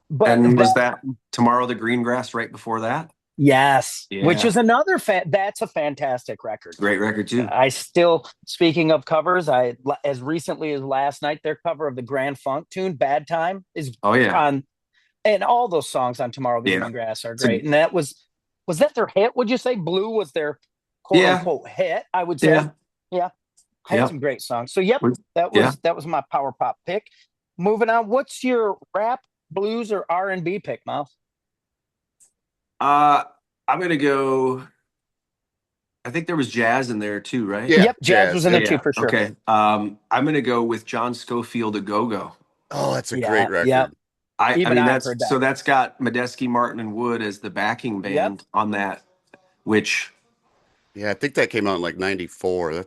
But and was that Tomorrow the Green Grass right before that? Yes. Yeah. Which is another that's a fantastic record. Great record too. I still, speaking of covers, as recently as last night, their cover of the Grand Funk tune, Bad Time, is on, and all those songs on Tomorrow the Green Grass are great. And that was that their hit? Would you say Blue was their quote unquote hit? I would say. Yeah. Had some great songs. So that was my power pop pick. Moving on, what's your rap, blues, or R&B pick, Miles? I'm gonna go. I think there was jazz in there too, right? Yeah, yep, jazz was in there too for sure. Okay, I'm gonna go with John Scofield, A Go-Go. Oh, that's a great record. Yeah. I mean that's got Medeski, Martin, and Wood as the backing band on that, which I think that came out in like 94.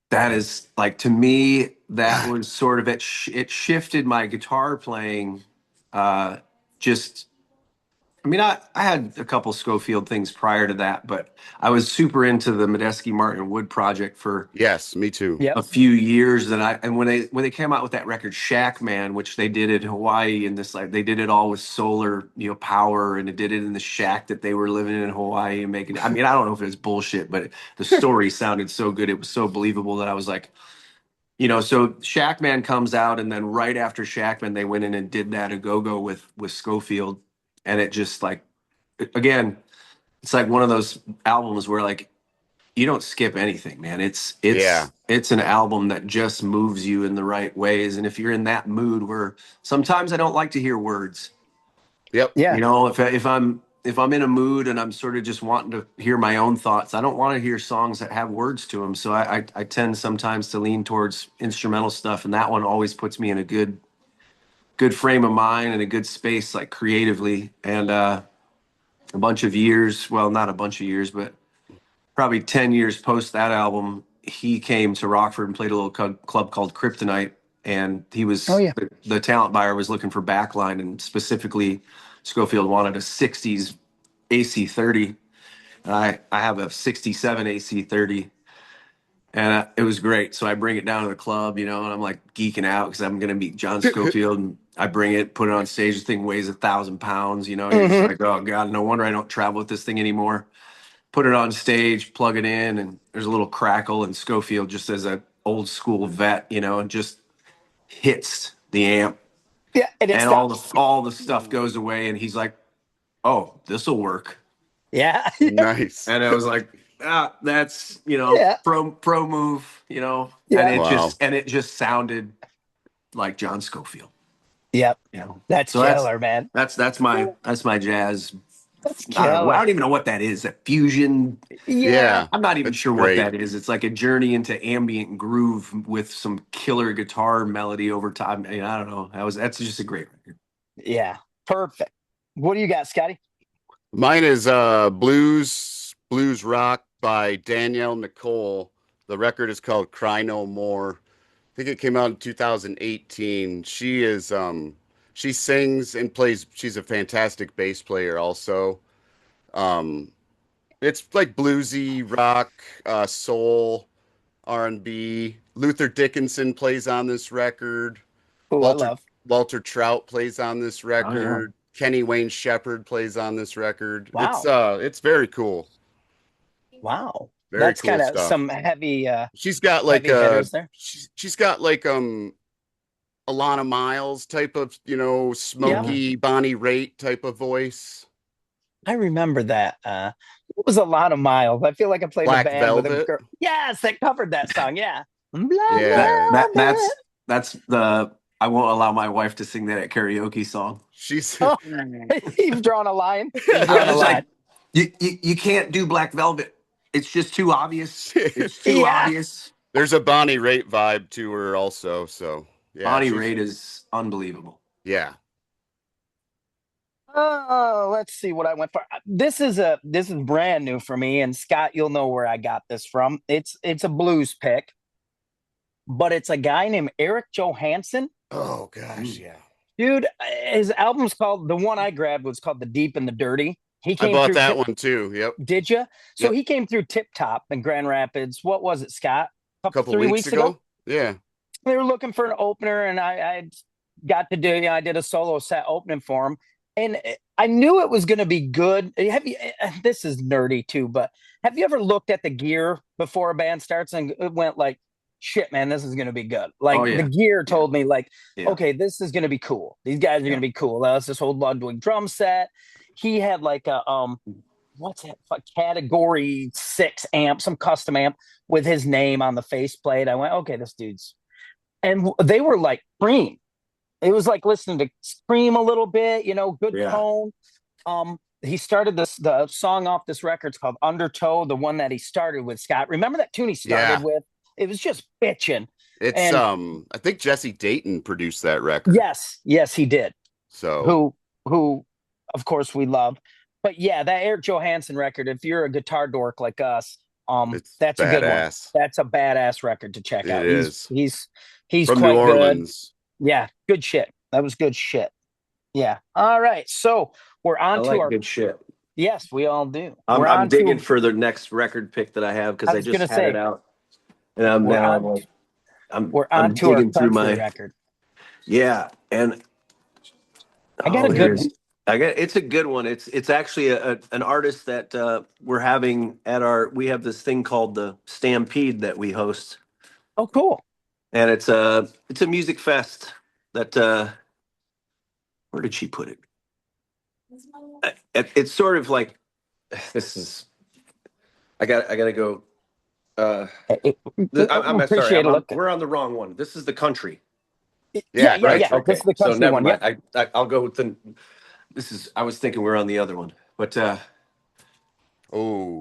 That is like, to me, that was sort of it shifted my guitar playing just I mean, I had a couple Schofield things prior to that, but I was super into the Medeski Martin Wood project for Yes, me too. Yep. a few years. And when they came out with that record Shack Man, which they did in Hawaii, and this like they did it all with solar, power, and it did it in the shack that they were living in Hawaii and making. I mean, I don't know if it was bullshit, but the story sounded so good, it was so believable that I was like, so Shackman comes out, and then right after Shackman, they went in and did that a go go with Schofield, and it just like, again, it's like one of those albums where like you don't skip anything, man. It's Yeah. it's it's an album that just moves you in the right ways, and if you're in that mood where sometimes I don't like to hear words, Yep. Yeah. if I'm in a mood and I'm sort of just wanting to hear my own thoughts, I don't want to hear songs that have words to them. So I tend sometimes to lean towards instrumental stuff, and that one always puts me in a good frame of mind and a good space, like creatively. And a bunch of years, well, not a bunch of years, but probably 10 years post that album, he came to Rockford and played a little club called Kryptonite. And he Oh was yeah. the talent buyer was looking for backline, and specifically Schofield wanted a 60s AC30. And I have a 67 AC30, and it was great. So I bring it down to the club, and I'm like geeking out because I'm going to meet John Schofield. And I bring it, put it on stage. The thing weighs 1,000 pounds. You're just Hmm. like, oh God, no wonder I don't travel with this thing anymore. Put it on stage, plug it in, and there's a little crackle. And Schofield, just as a old school vet, just hits the amp, Yeah, and it and stops. all the stuff goes away. And he's like, "Oh, this will work." Yeah. Nice. And I was like, that's Yeah. pro move, and Yeah. Wow. it just sounded like John Schofield, Yep. you know. That's So that's killer, man. that's my jazz. That's I don't know. I killer. don't even know what that is. That fusion. Yeah. Yeah, I'm not even that's sure what great. that is. It's like a journey into ambient groove with some killer guitar melody over time. I don't know. That's just a great record. Yeah. Perfect. What do you got, Scotty? Mine is blues rock by Danielle Nicole. The record is called Cry No More. I think it came out in 2018. She sings and plays. She's a fantastic bass player also. Um it's like bluesy rock, soul, R&B. Luther Dickinson plays on this record. Oh, I Walter love. Walter Trout plays on this Oh yeah. record. Kenny Wayne Shepherd plays on this record. Wow. It's very cool. Wow. Very That's cool kind of stuff. some She's got like heavy hitters there. she's got like Alana Miles type of, Yep. smoky Bonnie Raitt type of voice. I remember that. It was a lot of miles. I feel like I played in a Black band with a Velvet. girl. Yes, that covered that song. Yeah. Black That Yeah. that Velvet. that's the I won't allow my wife to sing that at karaoke song. She's Oh, you've drawn a line. You've I drawn was a just line. like, you can't do Black Velvet. It's just too obvious. It's too Yeah. obvious. there's a Bonnie Raitt vibe to her also. So yeah, Bonnie she's Raitt is unbelievable. yeah. Oh, let's see what I went for. This is brand new for me, and Scott, you'll know where I got this from. It's a blues pick, but it's a guy named Eric Johansson. Oh gosh, Mm. yeah. Dude, his album's called, the one I grabbed was called The Deep and the Dirty. He I came bought through that one too. Yep. Did you? So Yep. he came through Tip Top in Grand Rapids. What was it, Scott? A couple 3 weeks weeks ago? ago. Yeah. They were looking for an opener, and I got to do, I did a solo set opening for him. And I knew it was going to be good. Have you, this is nerdy too, but have you ever looked at the gear before a band starts and it went like, shit, man, this is going to be good? Like Oh the yeah. gear Yeah. told me, like, Yeah. okay, this is going to be cool. These guys are Yeah. going to be cool. That's this whole Ludwig drum set. He had like a what's that? Category 6 amp, some custom amp with his name on the faceplate. I went, okay, this dude's, and they were like cream. It was like listening to Scream a little bit, good Yeah. tone. He started the song off this record. It's called Undertow, the one that he started with, Scott. Remember that tune he started Yeah. with? It was just bitching. It's And I think Jesse Dayton produced that record. yes, he did. So Who, of course, we love. But yeah, that Eric Johansson record, if you're a guitar dork like us, it's that's a good one. badass. That's a badass record to check It out. is. He's From New quite good. Orleans. Yeah, good shit. That was good shit. Yeah. All right. So we're I on to like our, good shit. yes, we all do. I'm We're I'm on digging to, for the next record pick that I have because I I was going just to had it say, out, and I'm we're now on, I'm like I'm we're on I'm to our digging through country my record. yeah, and I got a oh, good one. it's a good one. It's actually an artist that we're having at we have this thing called the Stampede that we host, Oh, cool. and it's a music fest that where did she put it? It's sort of like this is I gotta go. Uh, I'm sorry. Appreciate a look. We're on the wrong one. This is the country, Yeah, Yeah, yeah, right? yeah. country. This is Okay, the so country never one. Yep. mind. I'll go with the. This is. I was thinking we're on the other one, but Oh.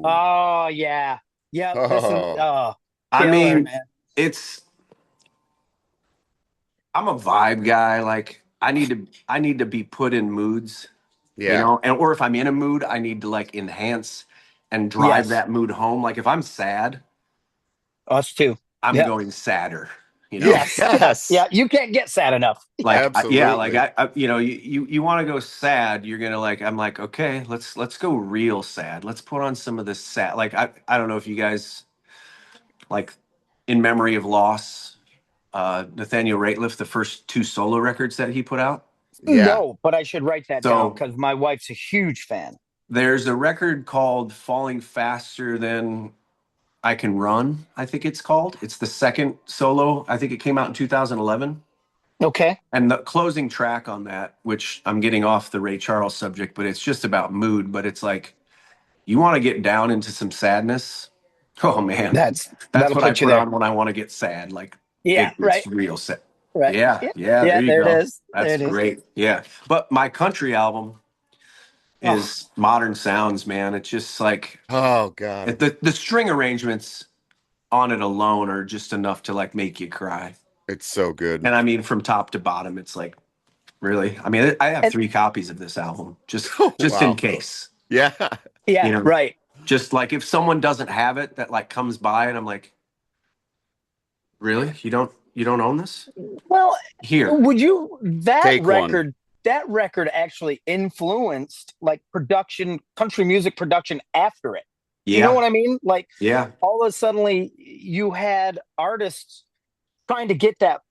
Oh, yeah. Yeah. This is, Oh. oh, I killer, mean, man. it's. I'm a vibe guy. Like I need to be put in moods, you Yeah. know, and or if I'm in a mood, I need to like enhance and drive Yes. that mood home. Like if I'm sad, Us too. I'm Yep. going sadder, you know. Yes. Yeah. Yes. Yeah. You can't get sad enough. Yeah. Like yeah, like Absolutely. you know, you want to go sad, you're gonna like I'm like okay, let's go real sad. Let's put on some of this sad. Like I don't know if you guys like In Memory of Loss, Nathaniel Rateliff, the first two solo records that he put out. Yeah. No, but I should write that down So because my wife's a huge fan. there's a record called Falling Faster Than I Can Run, I think it's called. It's the second solo. I think it came out in 2011. Okay. And the closing track on that, which I'm getting off the Ray Charles subject, but it's just about mood. But it's like, you want to get down into some sadness. Oh man, that's That'll what I put you put there. on when I want to get sad. Like Yeah. it's Right. real sad. Right. Yeah, Yeah. yeah, there Yeah. you There it go. is. There That's it is. great. Yeah. But my country album Oh, is Modern Sounds, man. It's just like Oh God. the string arrangements on it alone are just enough to like make you cry. It's so good. And I mean, from top to bottom, it's like really. I mean, I have and 3 copies of this album just in Wow. case. Yeah. You yeah. know, Right. just like if someone doesn't have it that like comes by and I'm like, really? You don't own this? Well, Here. would you Take one. that record actually influenced like production, country music production after it. You know Yeah. what I mean? Like Yeah. all of a suddenly you had artists trying to get that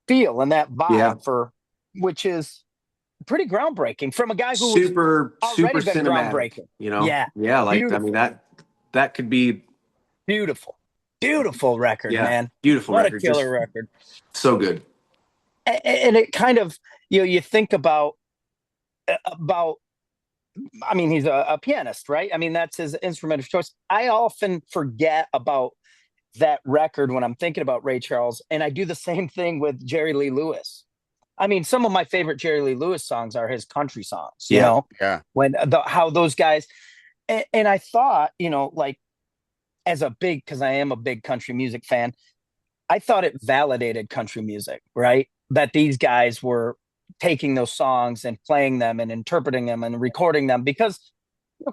feel and that Yeah. vibe for which is pretty groundbreaking from a guy who's Super already been cinematic, groundbreaking. you know? Yeah, Yeah, like I mean beautiful, that could be beautiful, beautiful record, yeah, man. beautiful What a record. killer Just record. so good. And it kind of, you think about I mean, he's a pianist, right? I mean, that's his instrument of choice. I often forget about that record when I'm thinking about Ray Charles, and I do the same thing with Jerry Lee Lewis. I mean, some of my favorite Jerry Lee Lewis songs are his country songs, Yeah. Yeah. when how those guys, and I thought, like because I am a big country music fan, I thought it validated country music, right? That these guys were taking those songs and playing them and interpreting them and recording them because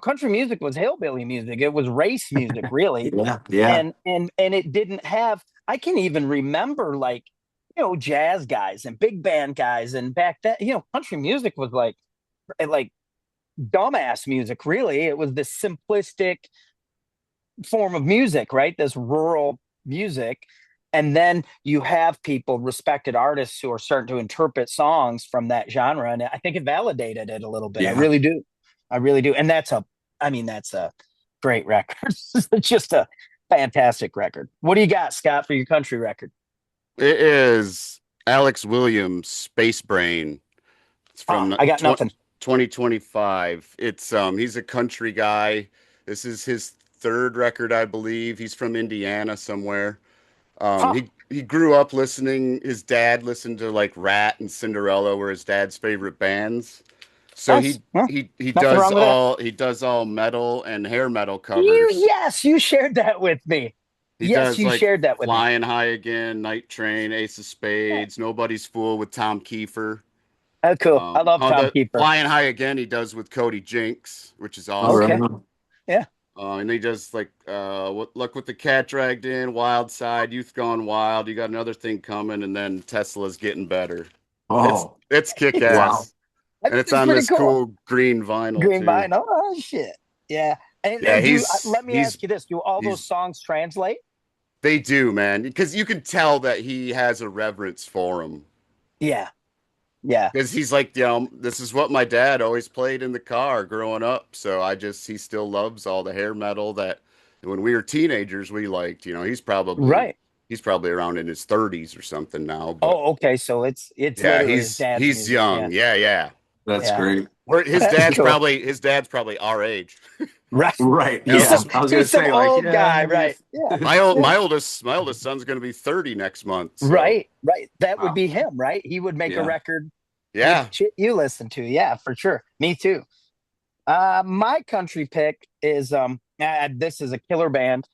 country music was hillbilly music. It was race music, really. Yeah. Yeah. And it didn't have, I can even remember like, jazz guys and big band guys. And back then, country music was like dumbass music, really. It was this simplistic form of music, right? This rural music. And then you have people, respected artists who are starting to interpret songs from that genre. And I think it validated it a little bit. I Yeah. really do. I really do. And that's a great record. It's just a fantastic record. What do you got, Scott, for your country record? It is Alex Williams, Space Brain. It's Oh, from I got nothing. 2025. It's he's a country guy. This is his third record, I believe. He's from Indiana somewhere. Huh. He grew up listening. His dad listened to like Rat and Cinderella were his dad's favorite bands. So Nice. Well, he nothing does wrong with that. he does all metal and hair metal covers. Yes, you shared that with me. He Yes, does you like shared that with me. Flying High Again, Night Train, Ace of Yeah. Spades, Nobody's Fool with Tom Kiefer. Oh, cool. I love Tom The Keeper. Flying High Again he does with Cody Jinks, which is All right. awesome. Okay. Yeah. And he does like Luck with the Cat Dragged In, Wild Side, Youth Gone Wild. You got another thing coming, and then Tesla's Getting Better. Oh, It's kick wow. ass. And it's It's on pretty this cool. cool green vinyl Green too. vinyl. Oh shit. Yeah. Yeah, And let me ask you this: do all those he's songs translate? they do, man, because you can tell that he has a reverence for him. Yeah. Yeah. Because he's like, this is what my dad always played in the car growing up. So he still loves all the hair metal that when we were teenagers we liked. Right. He's probably around in his 30s or something now. But Oh, okay. So it's yeah, literally his dad's he's music. Yeah. young. Yeah, yeah. That's Yeah. great. Where That's cool. his dad's probably our age. Right. Right. You know, He's Yeah. some because I was gonna he's some say, like, old yeah, guy, maybe right? if Yeah. Yeah. my oldest son's going to be 30 next month. So Right. Right. That would wow. be him, right? He would make a Yeah. record with yeah. shit you listen to. Yeah, for sure. Me too. My country pick is this is a killer band.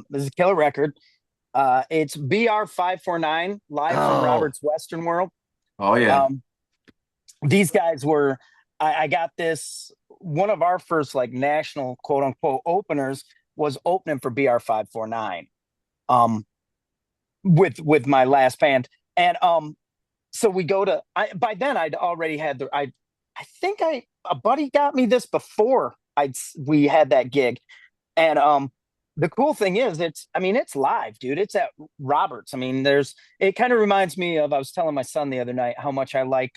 This is a killer record. It's BR549 live from Oh, Robert's Western World. Oh yeah. Um, these guys were I got this one of our first like national quote unquote openers was opening for BR549 with my last band. And so we go to by then I'd already had I think I a buddy got me this before we had that gig. And the cool thing is it's live, dude. It's at Roberts. I mean, it kind of reminds me of I was telling my son the other night how much I like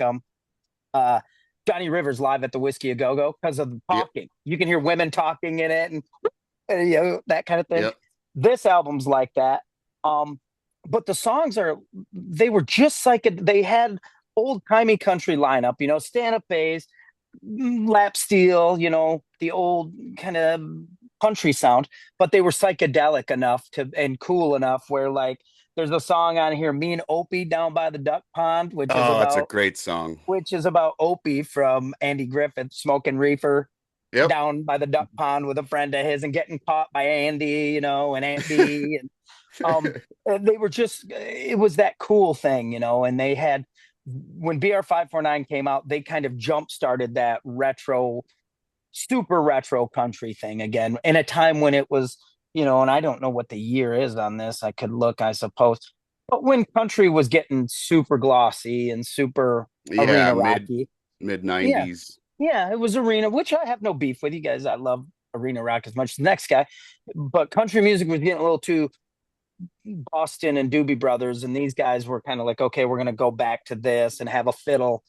uh Johnny Rivers live at the Whiskey A Go Go because of the yeah, talking. You can hear women talking in it and that kind of thing. yeah. This album's like that. Um, but the songs they were just like they had old timey country lineup, stand up bass, lap steel, the old kind of country sound, but they were psychedelic enough and cool enough where like there's a song on here, Me and Opie Down by the Duck Pond, Oh, that's a great song. which is about Opie from Andy Griffith smoking reefer Yep. down by the duck pond with a friend of his and getting caught by Andy, and Aunt B. Um, they were it was that cool thing, and they had, when BR549 came out, they kind of jump started that super retro country thing again in a time when it was, and I don't know what the year is on this. I could look, I suppose. But when country was getting super glossy and super Yeah, arena rocky. mid Yeah. 90s. Yeah, it was arena, which I have no beef with you guys. I love arena rock as much as the next guy. But country music was getting a little too Boston and Doobie Brothers, and these guys were kind of like, okay, we're gonna go back to this and have a fiddle,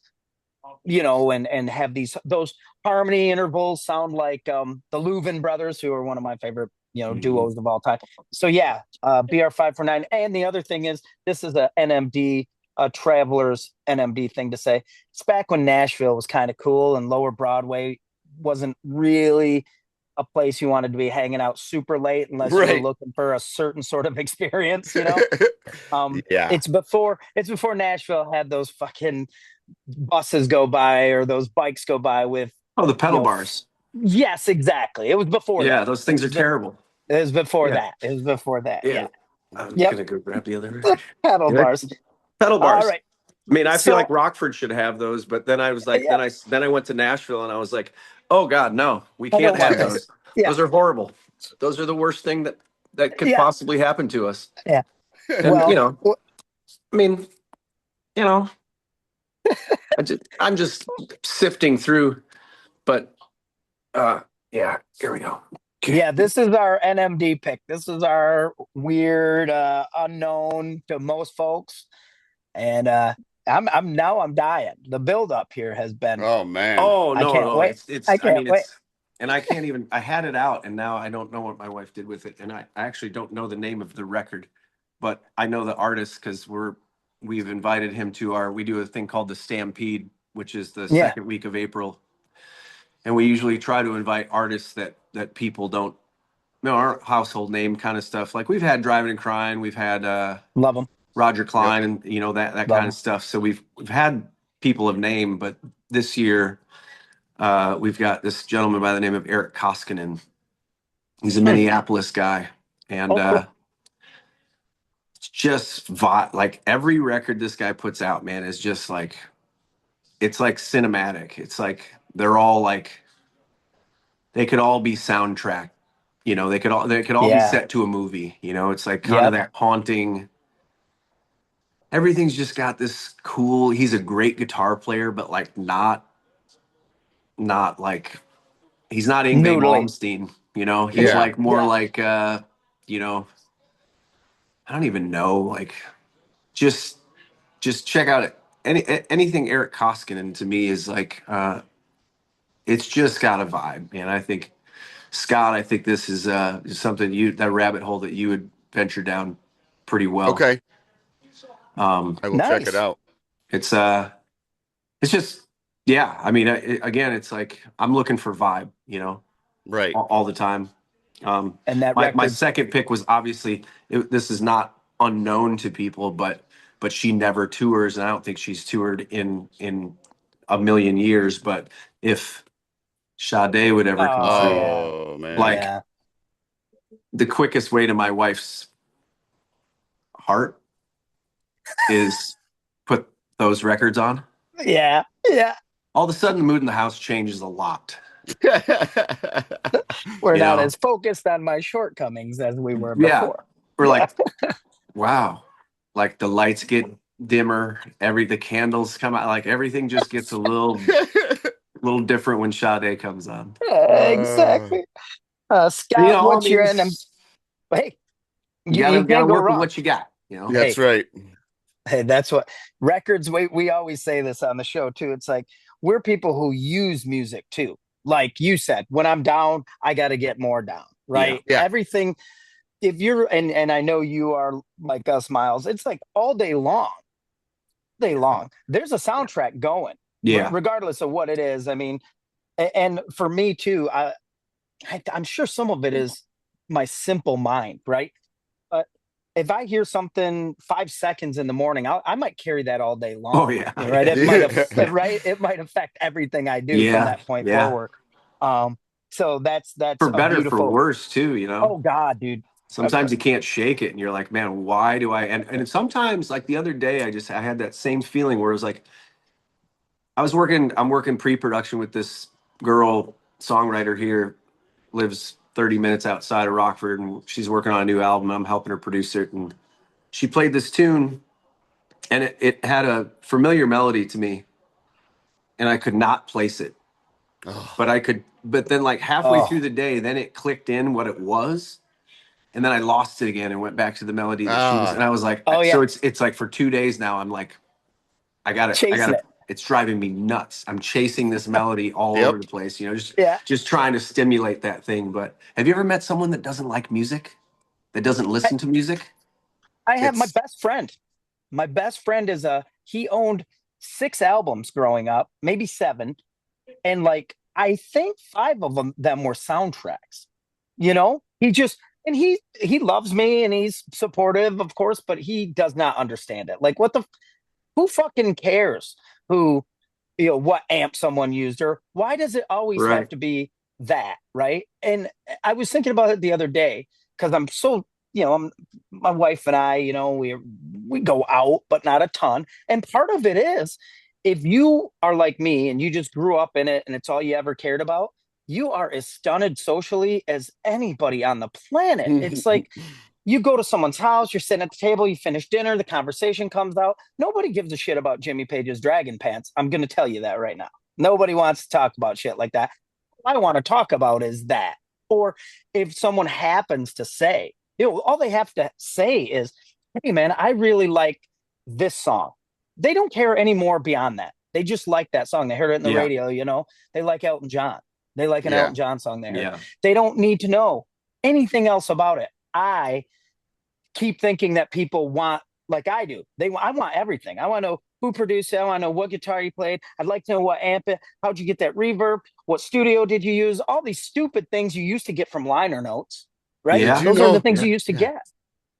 and have those harmony intervals sound like the Louvin brothers, who are one of my favorite, Mhm. duos of all time. So yeah, BR549. And the other thing is this is a NMD, a traveler's NMD thing to say. It's back when Nashville was kind of cool and Lower Broadway wasn't really a place you wanted to be hanging out super late unless you were Right. looking for a certain sort of experience. Yeah. It's before Nashville had those fucking buses go by or those bikes go by with, Oh, the you pedal know, bars. yes, exactly. It was before Yeah, that. those things are terrible. It was before Yeah. that. It was before that. Yeah. Yeah. I'm Yep. gonna go grab the other The record. pedal Yeah. bars. Pedal All bars. right. I mean, I feel like So, Rockford should have those, but then I was like, yeah, then I went to Nashville and I was like, oh God, no, we I can't don't want have those. those. Yeah. Those are horrible. Those are the worst thing that could Yeah. possibly happen to us. Yeah. And Well, I mean, you know, I'm just sifting through, but yeah, here we go. Okay. yeah, this is our NMD pick. This is our weird, unknown to most folks. And I'm dying. The build up here has been, Oh man. Oh I no, can't no, wait. it's I I can't mean wait. it's and I can't even I had it out and now I don't know what my wife did with it and I actually don't know the name of the record, but I know the artist because we've invited him to we do a thing called the Stampede, which is the Yeah. second week of April. And we usually try to invite artists that people don't know, aren't household name kind of stuff. Like we've had Driving and Crying, we've had Love them. Roger Yep. Klein and that Love kind of them. stuff. So we've had people of name, but this year we've got this gentleman by the name of Eric Koskinen. He's a Minneapolis guy, and Oh, cool. it's just like every record this guy puts out, man, is just like it's like cinematic. It's like they're all like they could all be soundtrack. They could all be Yeah. set to a movie. It's like kind of Yep. that haunting. Everything's just got this cool. He's a great guitar player, but like not. not like he's not Yngwie Noodly. Malmsteen, you know. He's Yeah. like more Yeah. like you know, I don't even know, like just check out anything Eric Koskinen to me is like it's just got a vibe. And I think Scott, I think this is something that rabbit hole that you would venture down pretty well. Okay. Um, I will check it Nice. out. it's it's just yeah. I mean, again, it's like I'm looking for vibe, you know, Right. all the time. And that My record. second pick was obviously this is not unknown to people, but she never tours, and I don't think she's toured in a million years. But if Sade would ever come Oh through, yeah. Oh man. like Yeah. the quickest way to my wife's heart is put those records on. Yeah. Yeah. All of a sudden, the mood in the house changes a lot. We're You not know, as focused on my shortcomings as we were yeah, before. we're Yeah. like, wow, like the lights get dimmer, the candles come out, like everything just gets a little different when Sade comes on. Uh, Exactly. You Scott, know, I what's mean, your NM? Hey, you you gotta can't go work with wrong. what you got. You know, that's Hey, right. hey, that's what records. We always say this on the show too. It's like we're people who use music too. Like you said, when I'm down, I got to get more down. yeah, Right? Yeah. Everything. If you're and I know you are like us, Miles. It's like all day long. There's a soundtrack going, yeah, regardless of what it is. I mean, and for me too. I'm sure some of it is my simple mind, right? But if I hear something 5 seconds in the morning, I might carry that all day oh long, yeah, right? yeah, It might have, yeah, right? It might affect everything I do from yeah, that point yeah. forward. Um, so that's For a better, for beautiful. worse too. You know, Oh God, dude. sometimes you can't shake it, and you're like, man, why do I? And sometimes, like the other day, I had that same feeling where it was like I'm working pre-production with this girl songwriter here, lives 30 minutes outside of Rockford, and she's working on a new album. I'm helping her produce it, and she played this tune, and it had a familiar melody to me, and I could not place it, Oh, but I could. But then, like halfway Oh, through the day, then it clicked in what it was, and then I lost it again and went back to the melody that she was. And ah, I was like, oh so yeah, it's like for 2 days now, I'm like, I got chasing to. it. It's driving me nuts. I'm chasing this melody all over yep. the place, you know, Yeah. just trying to stimulate that thing. But have you ever met someone that doesn't like music, that doesn't I, listen to music? I have my It's best friend. My best friend is he owned 6 albums growing up, maybe seven, and like I think five of them were soundtracks. He just and he loves me and he's supportive, of course, but he does not understand it. Like who fucking cares who what amp someone used or why does it always have Right. to be that, right? And I was thinking about it the other day because I'm so my wife and I, we go out, but not a ton. And part of it is if you are like me and you just grew up in it and it's all you ever cared about, you are as stunted socially as anybody on the planet. It's like you go to someone's house, you're sitting at the table, you finish dinner, the conversation comes out. Nobody gives a shit about Jimmy Page's dragon pants. I'm going to tell you that right now. Nobody wants to talk about shit like that. What I want to talk about is that. Or if someone happens to say, all they have to say is, hey, man, I really like this song. They don't care anymore beyond that. They just like that song. They heard it in the Yeah. radio, They like Elton John. They like an yeah. Elton John song they heard. Yeah. They don't need to know anything else about it. I keep thinking that people want like I do. I want everything. I want to know who produced it. I want to know what guitar you played. I'd like to know what amp it. How'd you get that reverb? What studio did you use? All these stupid things you used to get from liner notes, right? Did Yeah. you Those are the know? things Yeah. you used to Yeah. get.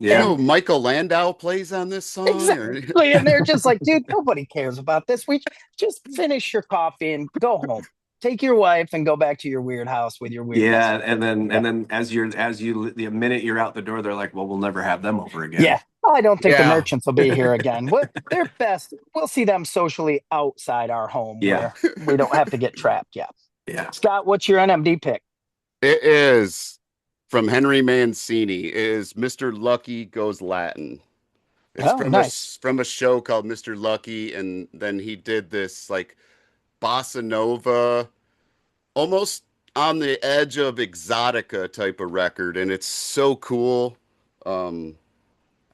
Do you Yeah. know And Michael Landau plays on this song? Or exactly. And they're just like, dude, nobody cares about this. We just finish your coffee and go home. Take your wife and go back to your weird house with your weirdness. Yeah. And then Yeah. the minute you're out the door, they're like, well, we'll never have them over again. Yeah. I don't think the yeah. merchants will be here again. They're best. We'll see them socially outside our home Yeah. where we don't have to get trapped. Yeah. Yeah. Scott, what's your NMD pick? It is from Henry Mancini. It is Mr. Lucky Goes Latin. It's Oh, from a nice. from a show called Mr. Lucky, and then he did this like bossa nova almost on the edge of exotica type of record, and it's so cool. Um,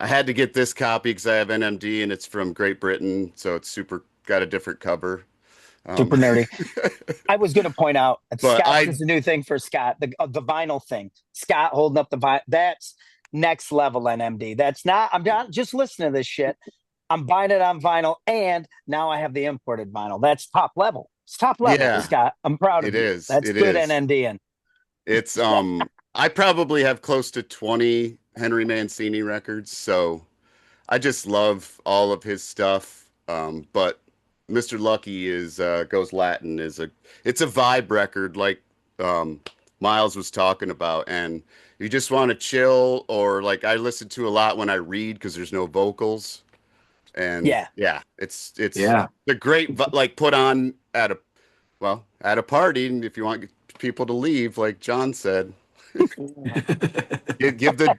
I had to get this copy because I have NMD and it's from Great Britain, so it's super got a different cover. Um, Super nerdy. I was going to point out that but Scott, this is a new thing for Scott, the vinyl thing. Scott holding up the vinyl. That's next level NMD. That's not, I'm not just listening to this shit. I'm buying it on vinyl, and now I have the imported vinyl. That's top level. It's top level, yeah, Scott. I'm proud it of you. is. That's It good is. NMD. And It's I probably have close to 20 Henry Mancini records, so I just love all of his stuff. But Mr. Lucky is goes Latin is a it's a vibe record like um Miles was talking about, and you just want to chill, or like I listen to a lot when I read because there's no vocals. And yeah, yeah, it's Yeah. a great like put on at a at a party, and if you want people to leave, like John said, get the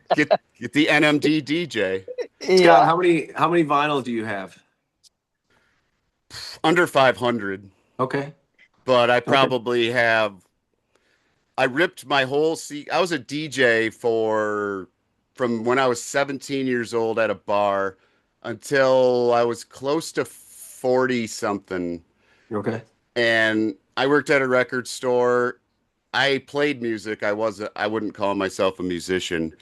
NMD DJ Scott, yeah, how many vinyls do you have? under 500, Okay. but I Okay. probably have. I ripped my whole seat. I was a DJ for from when I was 17 years old at a bar until I was close to 40 something. Okay. And I worked at a record store. I played music. I wouldn't call myself a musician,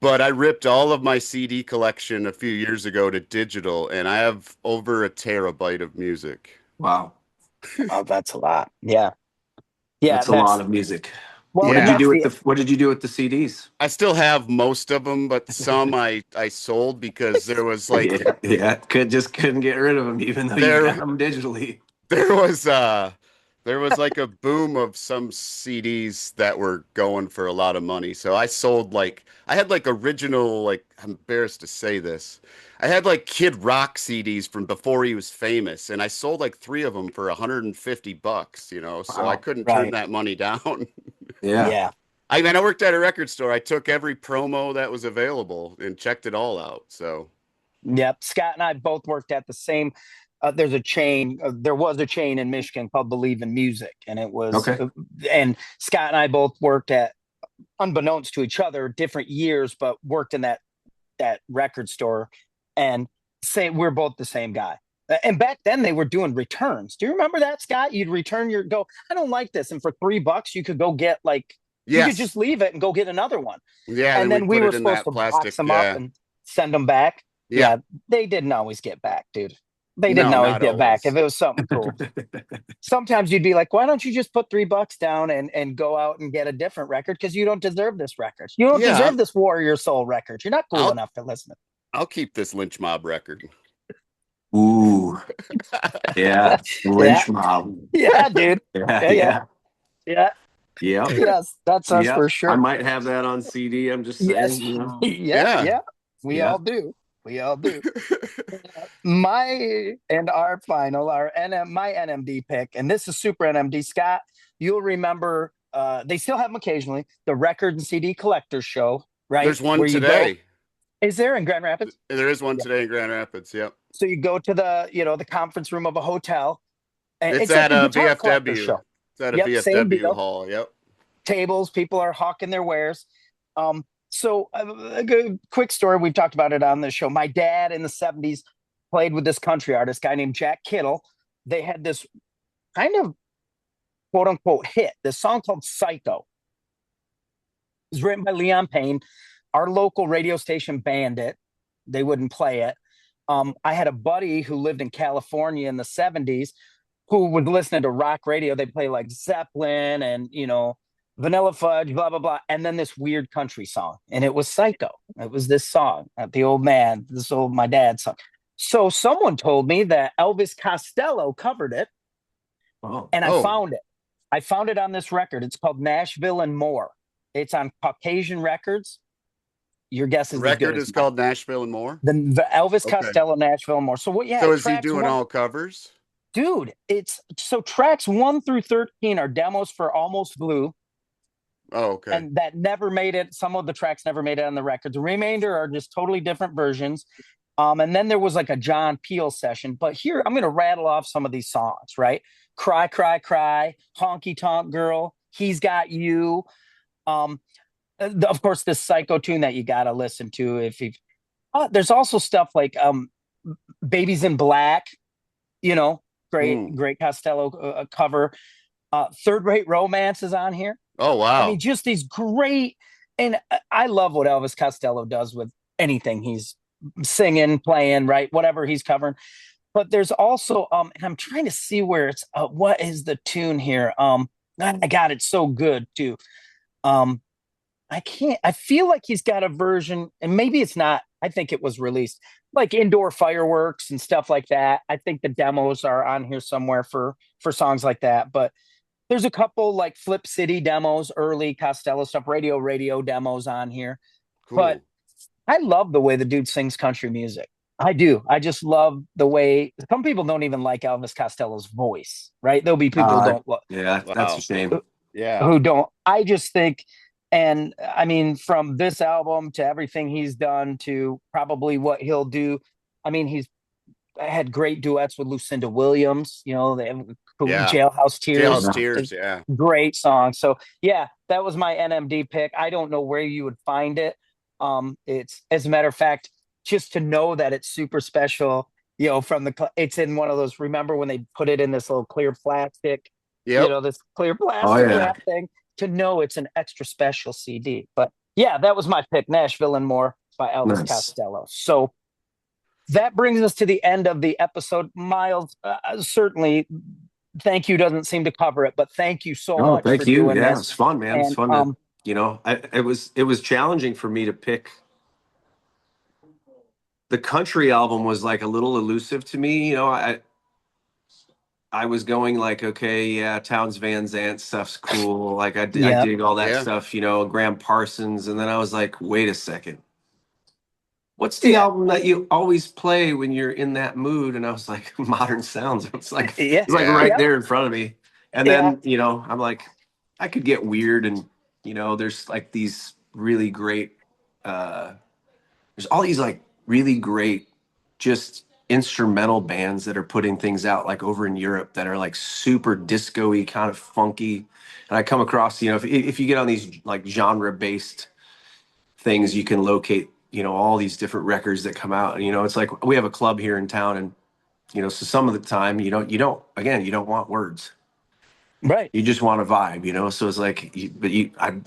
but I ripped all of my CD collection a few years ago to digital, and I have over a terabyte of music. Wow. oh, that's a lot. Yeah, yeah, That's a lot that's of music. well, What did and you Yeah. that's do with the the CDs? I still have most of them, but some I sold because there was like Yeah, yeah. Couldn't get rid of them, even though you've got there them digitally. there was there was like a boom of some CDs that were going for a lot of money. So I sold like I had like original like I'm embarrassed to say this. I had like Kid Rock CDs from before he was famous, and I sold like three of them for $150, you know. So I Wow. couldn't turn right. that money down. Yeah. Yeah. I mean, I worked at a record store. I took every promo that was available and checked it all out. So, Yep. Scott and I both worked at the same. There's a chain. There was a chain in Michigan called Believe in Music, and it was. Okay. And Scott and I both worked at, unbeknownst to each other, different years, but worked in that record store, and say we're both the same guy. And back then they were doing returns. Do you remember that, Scott? You'd return your go. I don't like this, and for $3 you could go get like you could just yes. leave it and go get another one. Yeah, And then we then we put were it in supposed that to box plastic. them up Yeah. and send them back. Yeah. Yeah, they didn't always get back, dude. They didn't No, always not get back if always. it was something cool. Sometimes you'd be like, why don't you just put $3 down and go out and get a different record? Because you don't deserve this record. You don't Yeah, deserve this Warrior Soul record. You're not cool I'll enough to listen to. I'll keep this Lynch Mob record. Ooh. Yeah. Yeah, Lynch mob. yeah, dude. Yeah. Yeah, yeah, Yeah. yeah. Yep. Yes, that's us Yep. for I sure. might have that on CD. I'm just Yes, saying, you know. yeah, Yeah. yeah. We Yeah. all do. We all do. My and our final, our NM, my NMD pick, and this is Super NMD. Scott, you'll remember. They still have them occasionally. The record and CD collectors show, right? There's one Where you go. today. Is there in Grand Rapids? There is one Yeah. today in Grand Rapids. Yep. So you go to the conference room of a hotel, and It's it's like at a a guitar collector VFW. show. It's at a Yep, same VFW deal. hall. Yep. Tables, people are hawking their wares. So a good, quick story. We've talked about it on the show. My dad in the 70s played with this country artist, guy named Jack Kittle. They had this kind of quote unquote hit, this song called Psycho. It was written by Leon Payne. Our local radio station banned it. They wouldn't play it. I had a buddy who lived in California in the 70s who would listen to rock radio. They'd play like Zeppelin and, Vanilla Fudge, blah, blah, blah. And then this weird country song. And it was Psycho. It was this song, my dad's song. So someone told me that Elvis Costello covered it, Oh. and I Oh, found it. I found it on this record. It's called Nashville and More. It's on Caucasian Records. Your guess the is as good record as is mine. called Nashville and More. The Elvis Okay. Costello Nashville and More. So what? Yeah, So is he tracks doing one, all covers? dude. It's so tracks 1 through 13 are demos for Almost Blue, Oh, okay. and that never made it. Some of the tracks never made it on the record. The remainder are just totally different versions. And then there was like a John Peel session. But here, I'm going to rattle off some of these songs, right? Cry, Cry, Cry, Honky Tonk Girl, He's Got You. Um, of course, this Psycho tune that you got to listen to. If you, there's also stuff like Babies in Black, you know, Hmm. great Costello cover. Third Rate Romance is on here. Oh, I mean, wow. just these great, and I love what Elvis Costello does with anything he's singing, playing, right, whatever he's covering. But there's also, and I'm trying to see where it's, what is the tune here? I got it so good too. Um, I can't. I feel like he's got a version, and maybe it's not. I think it was released like Indoor Fireworks and stuff like that. I think the demos are on here somewhere for songs like that. But there's a couple like Flip City demos, early Costello stuff, Radio demos on here. But Cool. I love the way the dude sings country music. I do. I just love the way some people don't even like Elvis Costello's voice, right? There'll be people who Uh, don't yeah, that's a Wow. shame. Yeah. who don't. I just think, and I mean, from this album to everything he's done to probably what he'll do. I mean, he's had great duets with Lucinda Williams. You know, they have Yeah. Jailhouse Tears Jailhouse Yeah. Tears. is Yeah. great song. So yeah, that was my NMD pick. I don't know where you would find it. It's as a matter of fact, just to know that it's super special. You know, it's in one of those. Remember when they put it in this little clear plastic? You Yep. know, this clear Oh plastic yeah. wrap thing. To know it's an extra special CD. But yeah, that was my pick. Nashville and More by Elvis Nice. Costello. So that brings us to the end of the episode. Miles, certainly, thank you doesn't seem to cover it, but thank you so Oh, much for thank you. doing Yeah, this. it's fun, man. It's And fun to, it was challenging for me to pick. The country album was like a little elusive to me. I was going like, okay, yeah, Towns Van Zandt stuff's cool. Like I yeah, dig all that Yeah. stuff, Graham Parsons. And then I was like, wait a second. What's the yeah, album that you always play when you're in that mood? And I was like, Modern Sounds. yeah, It's like Yeah. right yeah, there in front of me. And yeah, then, I'm like, I could get weird and, there's like these really great there's all these like really great just instrumental bands that are putting things out like over in Europe that are like super disco-y, kind of funky. And I come across, if you get on these like genre based things, you can locate, all these different records that come out. And, it's like we have a club here in town and, so some of the time again, you don't want words. right. You just want a vibe, So it's like,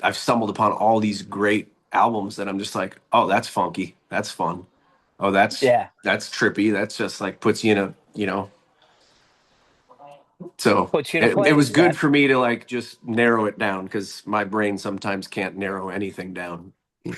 I've stumbled upon all these great albums that I'm just like, oh, that's funky. That's fun. Oh, Yeah, that's trippy. That's just like puts you in a, so puts you in a it was place, good man. for me to like just narrow it down because my brain sometimes can't narrow anything down, you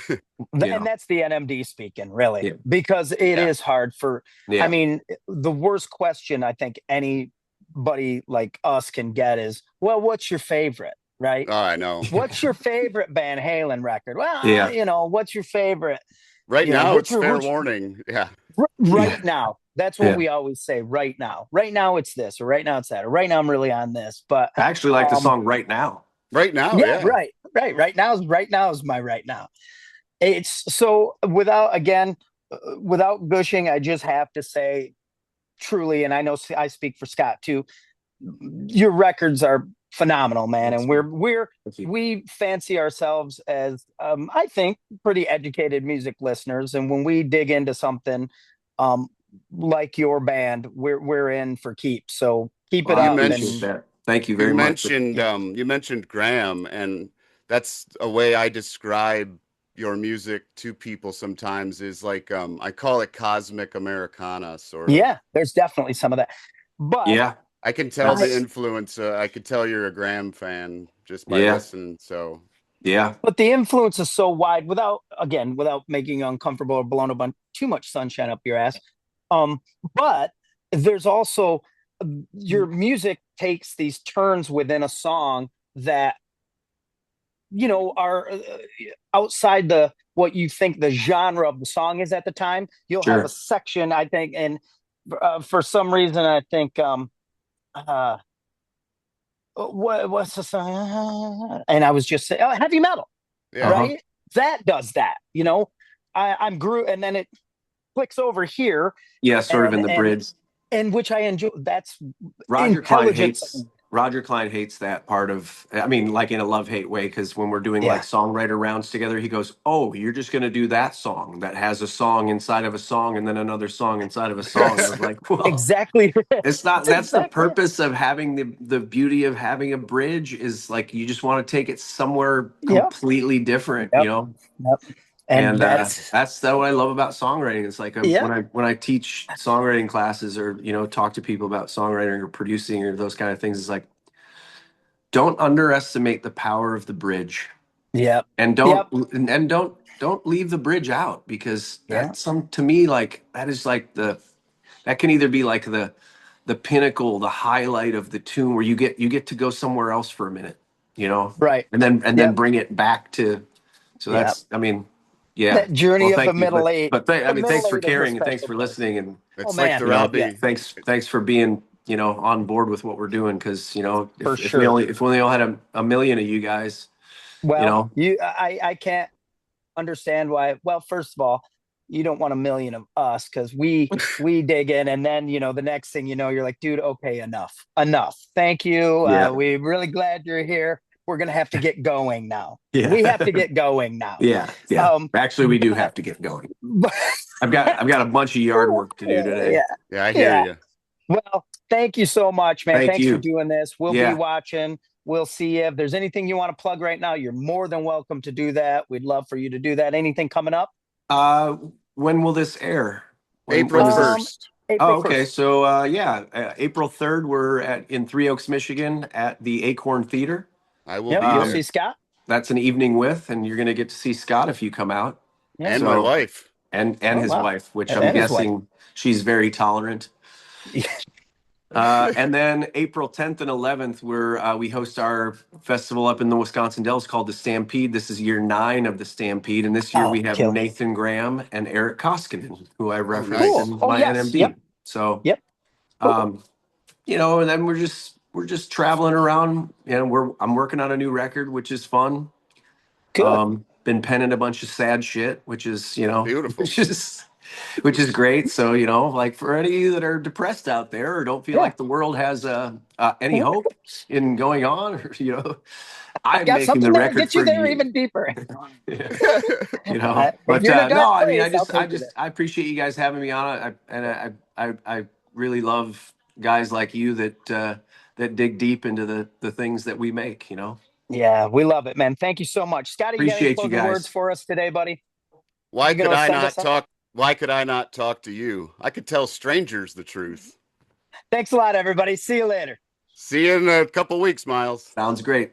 And know. that's the NMD speaking, really, Yeah. because it Yeah. is hard for, I Yeah. mean, the worst question I think anybody like us can get is, well, what's your favorite, right? Oh, I know. What's your favorite Van Halen record? Well, Yeah. what's your favorite? Right now, What's it's your fair who's warning. Yeah. right Yeah. now? That's what Yeah. we always say. Right now, it's this, or right now it's that, or right now I'm really on this. But I actually like the um, song Right Now. Right now. yeah, Yeah. right. Right now is my right now. It's so without gushing, I just have to say, truly, and I know I speak for Scott too. Your records are phenomenal, man, and Thank you. we fancy ourselves as I think pretty educated music listeners, and when we dig into something um like your band, we're in for keeps. So keep Well, it I You up, appreciate and mentioned that. Thank you very much. you mentioned Graham, and that's a way I describe your music to people sometimes is like I call it cosmic Americana, sort of. yeah, there's definitely some of that. But Yeah. I can tell the That's influence. I could tell you're a Graham fan just by yeah. listening. So Yeah. but the influence is so wide without making you uncomfortable or blowing a bunch too much sunshine up your ass. Um, but there's also your music takes these turns within a song that are outside the what you think the genre of the song is at the time. You'll have a Sure. section, I think, and for some reason, I think uh, what's the song? And I was just saying, heavy metal, yeah, Uh-huh. right? That does that. I'm grew, and then it. clicks over here. Yeah, sort of in the and bridge. and which I enjoy. That's Roger intelligence. Klein hates that part of, I mean, like in a love-hate way, because when we're doing like Yeah. songwriter rounds together, he goes, "Oh, you're just going to do that song that has a song inside of a song and then another song inside of a song." I was like, well, Exactly. it's not, That's that's the exactly it. purpose of having the beauty of having a bridge, is like you just want to take it somewhere Yep. completely different, Yep. you know? Yep. And That's what I love about songwriting. It's like yeah. when I teach songwriting classes, or talk to people about songwriting or producing or those kind of things, it's like, don't underestimate the power of the bridge, Yep. and Yep. don't leave the bridge out, because Yeah. that's to me, like, that is like that can either be like the pinnacle, the highlight of the tune, where you get to go somewhere else for a minute, Right. and then Yep. bring it back to. So Yep. that's, I mean, yeah. That journey Well, of the thank you, middle eight. I The mean, middle thanks for eight is a caring, and thanks special for place. listening, and Oh It's like man. the Yeah. Robbie. thanks for being on board with what we're doing, because For if we sure. only all had a million of you guys, Well, I can't understand why. Well, first of all, you don't want a million of us, because we dig in, and then the next thing you're like, dude, okay, enough. Thank you. yeah, We're really glad you're here. We're gonna have to get going now. yeah, We have to get going now. yeah. Actually, we do have to get going. I've got a bunch of yard work to do today. yeah, Yeah, I hear yeah. you. Well, thank you so much, man. Thank Thanks for you. doing this. We'll be Yeah. watching. We'll see you. If there's anything you want to plug right now, you're more than welcome to do that. We'd love for you to do that. Anything coming up? When will this air? April When is this? 1st. April Oh, okay. 1st. So April 3rd, we're in Three Oaks, Michigan, at the Acorn Theater. I will Yep, be you'll there. see Scott. That's an evening with, and you're going to get to see Scott if you come out. Yeah. And my So, wife. and Oh, his wow. wife, which And I'm his wife. guessing she's very tolerant. And then April 10th and 11th, we host our festival up in the Wisconsin Dells called the Stampede. This is year 9 of the Stampede, and this year we have kill. Nathan Graham and Eric Koskinen, who I referenced nice. in Cool. my Yes. NMD. Yep. So, Yep. and then we're just traveling around, and I'm working on a new record, which is fun. Good. Been penning a bunch of sad shit, which is Beautiful. which is great. So, like, for any of you that are depressed out there, or don't feel Yeah. like the world has any hope in going on, or I've I'm got making something the that'll record get you for there you. even deeper. But If you're in a dark no, I mean, place, I'll take you there. I appreciate you guys having me on. I really love guys like you that dig deep into the things that we make. Yeah, we love it, man. Thank you so much. Scotty, you got any Appreciate you closing words guys. for us today, buddy? Why You could gonna I send us not up? talk? Why could I not talk to you? I could tell strangers the truth. Thanks a lot, everybody. See you later. See you in a couple weeks, Miles. Sounds great.